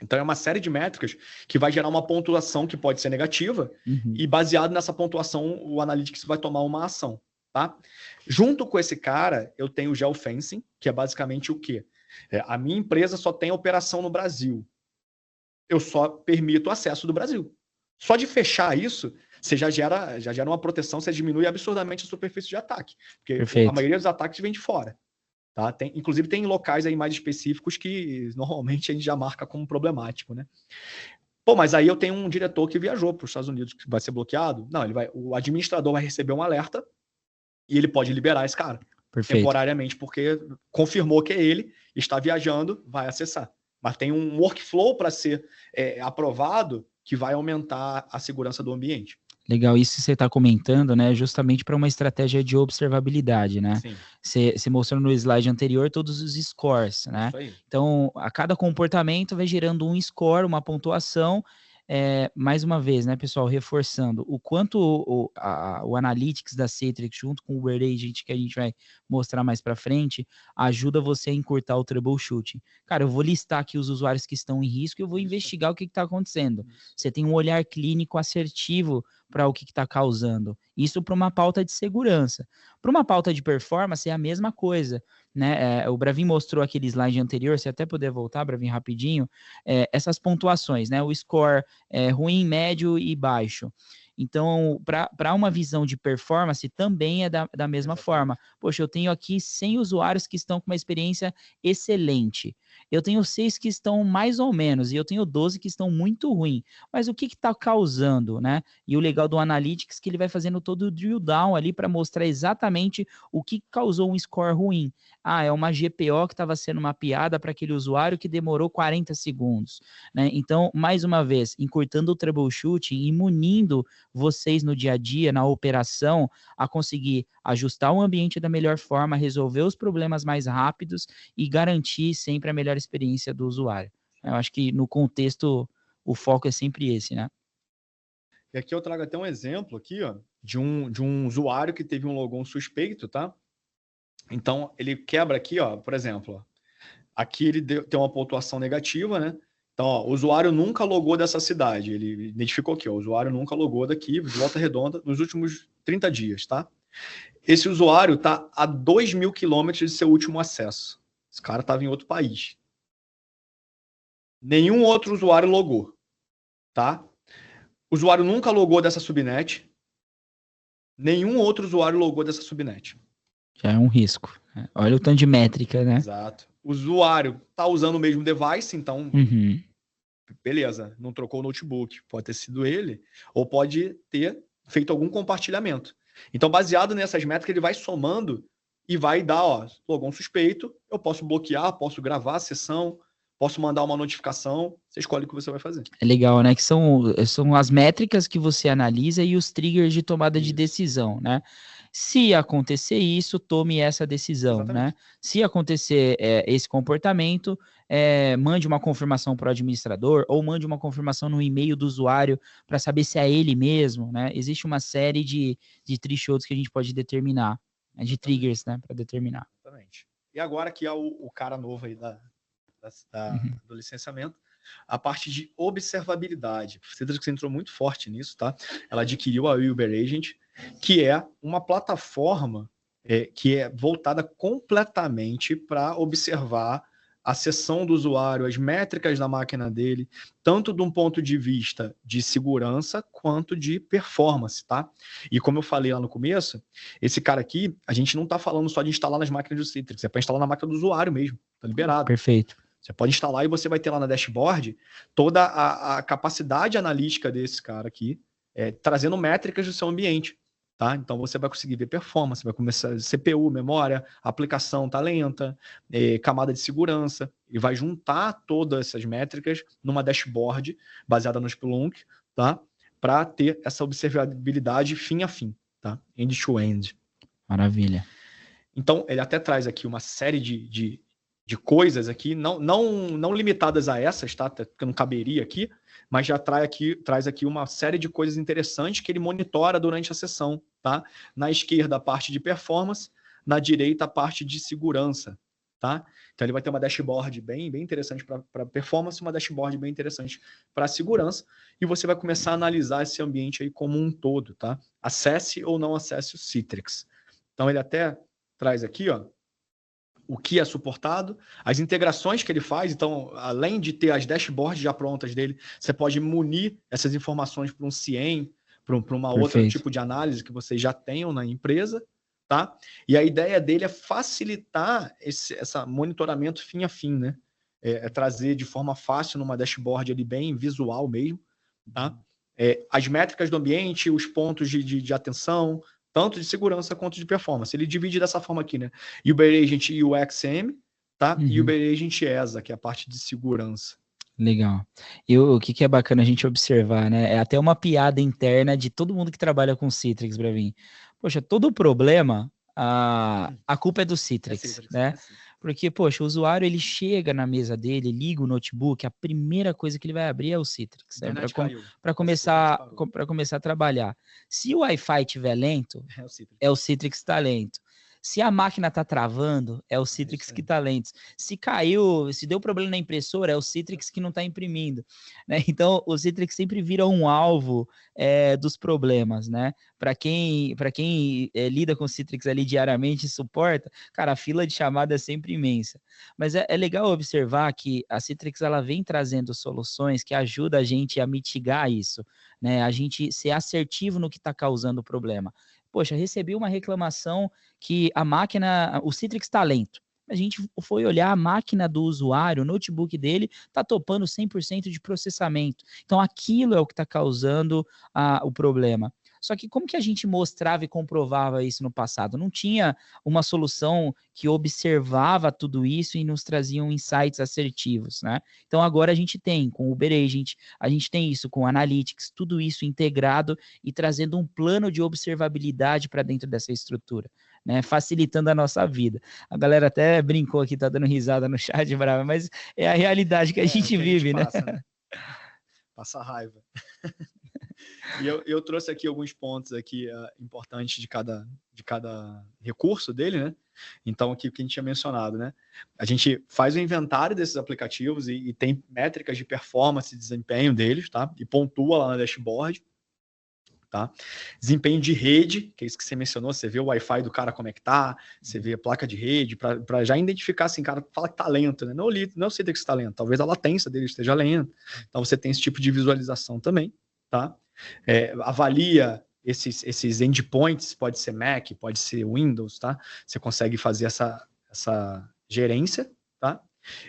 Então é uma série de métricas que vai gerar uma pontuação que pode ser negativa e baseado nessa pontuação o Analytics vai tomar uma ação, tá? Junto com esse cara eu tenho o Geofencing, que é basicamente o quê? A minha empresa só tem operação no Brasil. Eu só permito acesso do Brasil. Só de fechar isso, você já gera uma proteção, você diminui absurdamente a superfície de ataque. Porque a maioria dos ataques vem de fora. Tá? Inclusive tem locais aí mais específicos que normalmente a gente já marca como problemático, né? Pô, mas aí eu tenho um diretor que viajou para os Estados Unidos que vai ser bloqueado. Não, o administrador vai receber um alerta e ele pode liberar esse cara temporariamente, porque confirmou que é ele, está viajando, vai acessar. Mas tem um workflow para ser aprovado que vai aumentar a segurança do ambiente. Legal, isso que você está comentando, né, justamente para uma estratégia de observabilidade, né? Você mostrou no slide anterior todos os scores, né? Isso aí. Então, a cada comportamento vai gerando um score, uma pontuação. Mais uma vez, né, pessoal, reforçando o quanto o Analytics da Citrix, junto com o Uber Agent, que a gente vai mostrar mais para frente, ajuda você a encurtar o troubleshooting. Cara, eu vou listar aqui os usuários que estão em risco e eu vou investigar o que está acontecendo. Você tem um olhar clínico assertivo para o que está causando. Isso para uma pauta de segurança. Para uma pauta de performance é a mesma coisa, né? O Bravin mostrou aquele slide anterior, se até puder voltar, Bravin, rapidinho, essas pontuações, né? O score ruim, médio e baixo. Então, para uma visão de performance, também é da mesma forma. Poxa, eu tenho aqui 100 usuários que estão com uma experiência excelente. Eu tenho 6 que estão mais ou menos, e eu tenho 12 que estão muito ruim. Mas o que está causando, né? E o legal do Analytics é que ele vai fazendo todo o drill down ali para mostrar exatamente o que causou um score ruim. Ah, é uma GPO que estava sendo mapeada para aquele usuário que demorou 40 segundos, né? Então, mais uma vez, encurtando o troubleshooting e munindo vocês no dia a dia, na operação, a conseguir ajustar o ambiente da melhor forma, resolver os problemas mais rápidos e garantir sempre a melhor experiência do usuário. Eu acho que no contexto o foco é sempre esse, né? E aqui eu trago até um exemplo aqui, ó, de um usuário que teve um logon suspeito, tá? Então, ele quebra aqui, ó, por exemplo, ó, aqui ele tem uma pontuação negativa, né? Então, ó, o usuário nunca logou dessa cidade. Ele identificou aqui, ó, o usuário nunca logou daqui, de Volta Redonda, nos últimos 30 dias, tá? Esse usuário está a 2.000 quilômetros de seu último acesso. Esse cara estava em outro país. Nenhum outro usuário logou, tá? O usuário nunca logou dessa subnet. Nenhum outro usuário logou dessa subnet. Já é um risco. Olha o tanto de métrica, né? Exato. O usuário está usando o mesmo device, então, beleza, não trocou o notebook. Pode ter sido ele, ou pode ter feito algum compartilhamento. Então, baseado nessas métricas, ele vai somando e vai dar, ó, logon suspeito, eu posso bloquear, posso gravar a sessão, posso mandar uma notificação, você escolhe o que você vai fazer. É legal, né? Que são as métricas que você analisa e os triggers de tomada de decisão, né? Se acontecer isso, tome essa decisão, Exatamente. né? Se acontecer esse comportamento, mande uma confirmação para o administrador ou mande uma confirmação no e-mail do usuário para saber se é ele mesmo, né? Existe uma série de thresholds que a gente pode determinar, né? De triggers, né? Para determinar. Exatamente. E agora que é o cara novo aí do licenciamento, a parte de observabilidade. A Citrix entrou muito forte nisso, tá? Ela adquiriu a Uber Agent, que é uma plataforma que é voltada completamente para observar a sessão do usuário, as métricas da máquina dele, tanto de um ponto de vista de segurança quanto de performance, tá? E como eu falei lá no começo, esse cara aqui, a gente não está falando só de instalar nas máquinas do Citrix, é para instalar na máquina do usuário mesmo, tá liberado. Perfeito. Você pode instalar e você vai ter lá na dashboard toda a capacidade analítica desse cara aqui, trazendo métricas do seu ambiente. Tá? Então você vai conseguir ver performance, vai começar CPU, memória, aplicação tá lenta, camada de segurança, e vai juntar todas essas métricas numa dashboard baseada no Splunk, tá? Para ter essa observabilidade fim a fim, tá? End-to-end. Maravilha. Então ele até traz aqui uma série de coisas aqui, não limitadas a essas, tá? Porque não caberia aqui, mas já traz aqui uma série de coisas interessantes que ele monitora durante a sessão, tá? Na esquerda, a parte de performance, na direita, a parte de segurança, tá? Então ele vai ter uma dashboard bem interessante para performance, uma dashboard bem interessante para segurança, e você vai começar a analisar esse ambiente aí como um todo, tá? Acesse ou não acesse o Citrix. Então ele até traz aqui, ó, o que é suportado, as integrações que ele faz. Então, além de ter as dashboards já prontas dele, você pode munir essas informações para um CIEM, para uma outra tipo de análise que vocês já tenham na empresa, tá? E a ideia dele é facilitar esse monitoramento fim a fim, né? Trazer de forma fácil numa dashboard ali bem visual mesmo, tá? As métricas do ambiente, os pontos de atenção, tanto de segurança quanto de performance. Ele divide dessa forma aqui, né? Uber Agent e o XM, tá? E Uber Agent ESA, que é a parte de segurança. Legal. E o que é bacana a gente observar, né? É até uma piada interna de todo mundo que trabalha com Citrix, para mim. Poxa, todo problema, a culpa é do Citrix, né? Porque, poxa, o usuário, ele chega na mesa dele, liga o notebook, a primeira coisa que ele vai abrir é o Citrix, né? Para começar a trabalhar. Se o Wi-Fi estiver lento, é o Citrix que está lento. Se a máquina está travando, é o Citrix que está lento. Se caiu, se deu problema na impressora, é o Citrix que não está imprimindo, né? Então, o Citrix sempre vira um alvo dos problemas, né? Para quem lida com o Citrix ali diariamente e suporta, cara, a fila de chamada é sempre imensa. Mas é legal observar que a Citrix ela vem trazendo soluções que ajudam a gente a mitigar isso, né? A gente ser assertivo no que está causando o problema. Poxa, recebi uma reclamação que a máquina, o Citrix está lento. A gente foi olhar a máquina do usuário, o notebook dele está topando 100% de processamento. Então, aquilo é o que está causando o problema. Só que como que a gente mostrava e comprovava isso no passado? Não tinha uma solução que observava tudo isso e nos trazia insights assertivos, né? Então agora a gente tem com o Uber Agent, a gente tem isso com Analytics, tudo isso integrado e trazendo um plano de observabilidade para dentro dessa estrutura, né? Facilitando a nossa vida. A galera até brincou aqui, tá dando risada no chat, brava, mas é a realidade que a gente vive, né? Passa, né? Passa raiva. E eu trouxe aqui alguns pontos aqui importantes de cada recurso dele, né? Então, aqui o que a gente tinha mencionado, né? A gente faz o inventário desses aplicativos e tem métricas de performance e desempenho deles, tá? E pontua lá na dashboard, tá? Desempenho de rede, que é isso que você mencionou, você vê o Wi-Fi do cara como é que tá, você vê a placa de rede, para já identificar assim, cara, fala que tá lento, né? Não sei que está lento, talvez a latência dele esteja lenta. Então, você tem esse tipo de visualização também, tá? Avalia esses endpoints, pode ser Mac, pode ser Windows, tá? Você consegue fazer essa gerência, tá?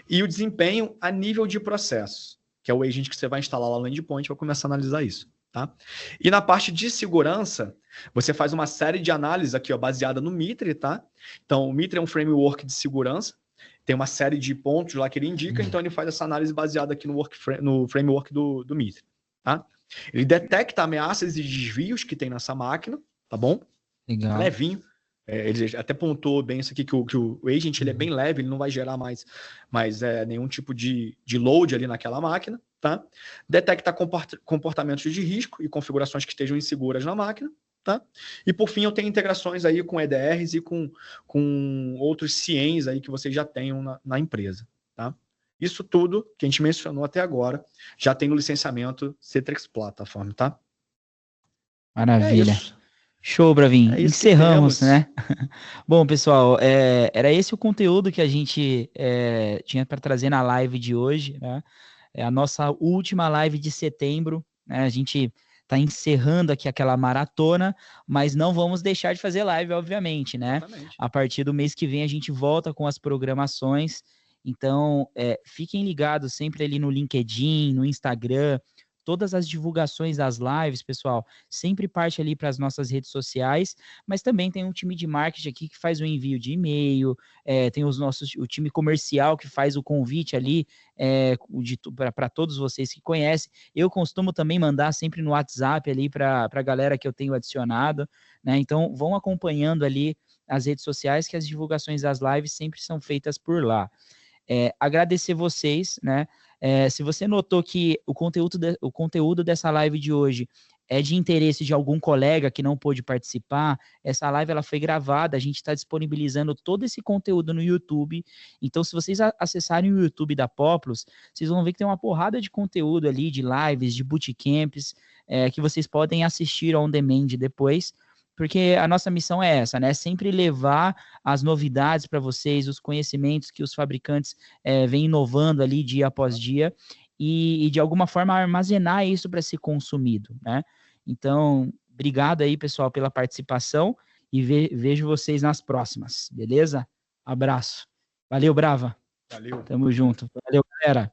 E o desempenho a nível de processo, que é o agent que você vai instalar lá no endpoint, vai começar a analisar isso, tá? E na parte de segurança, você faz uma série de análises aqui, ó, baseada no Mitre, tá? Então, o Mitre é um framework de segurança, tem uma série de pontos lá que ele indica, então ele faz essa análise baseada aqui no framework do Mitre, tá? Ele detecta ameaças e desvios que tem nessa máquina, tá bom? Legal. Levinho. Ele até pontuou bem isso aqui, que o agent ele é bem leve, ele não vai gerar mais nenhum tipo de load ali naquela máquina, tá? Detecta comportamentos de risco e configurações que estejam inseguras na máquina, tá? E por fim eu tenho integrações aí com EDRs e com outros CIEMs aí que vocês já tenham na empresa, tá? Isso tudo que a gente mencionou até agora já tem no licenciamento Citrix Platform, tá? Maravilha. Show, Bravin. Encerramos, né? Bom, pessoal, era esse o conteúdo que a gente tinha para trazer na live de hoje, né? É a nossa última live de setembro, né? A gente está encerrando aqui aquela maratona, mas não vamos deixar de fazer live, obviamente, né? Exatamente. A partir do mês que vem a gente volta com as programações. Então, fiquem ligados sempre ali no LinkedIn, no Instagram, todas as divulgações das lives, pessoal, sempre parte ali para as nossas redes sociais, mas também tem um time de marketing aqui que faz o envio de e-mail, tem o time comercial que faz o convite ali para todos vocês que conhecem. Eu costumo também mandar sempre no WhatsApp ali para a galera que eu tenho adicionado, né? Então, vão acompanhando ali as redes sociais, que as divulgações das lives sempre são feitas por lá. Agradecer vocês, né? Se você notou que o conteúdo dessa live de hoje é de interesse de algum colega que não pôde participar, essa live ela foi gravada, a gente está disponibilizando todo esse conteúdo no YouTube. Então, se vocês acessarem o YouTube da Populus, vocês vão ver que tem uma porrada de conteúdo ali, de lives, de bootcamps, que vocês podem assistir on demand depois, porque a nossa missão é essa, né? Sempre levar as novidades para vocês, os conhecimentos que os fabricantes vêm inovando ali dia após dia e de alguma forma armazenar isso para ser consumido, né? Então, obrigado aí, pessoal, pela participação e vejo vocês nas próximas, beleza? Abraço. Valeu, Brava. Valeu. Tamo junto. Valeu, galera.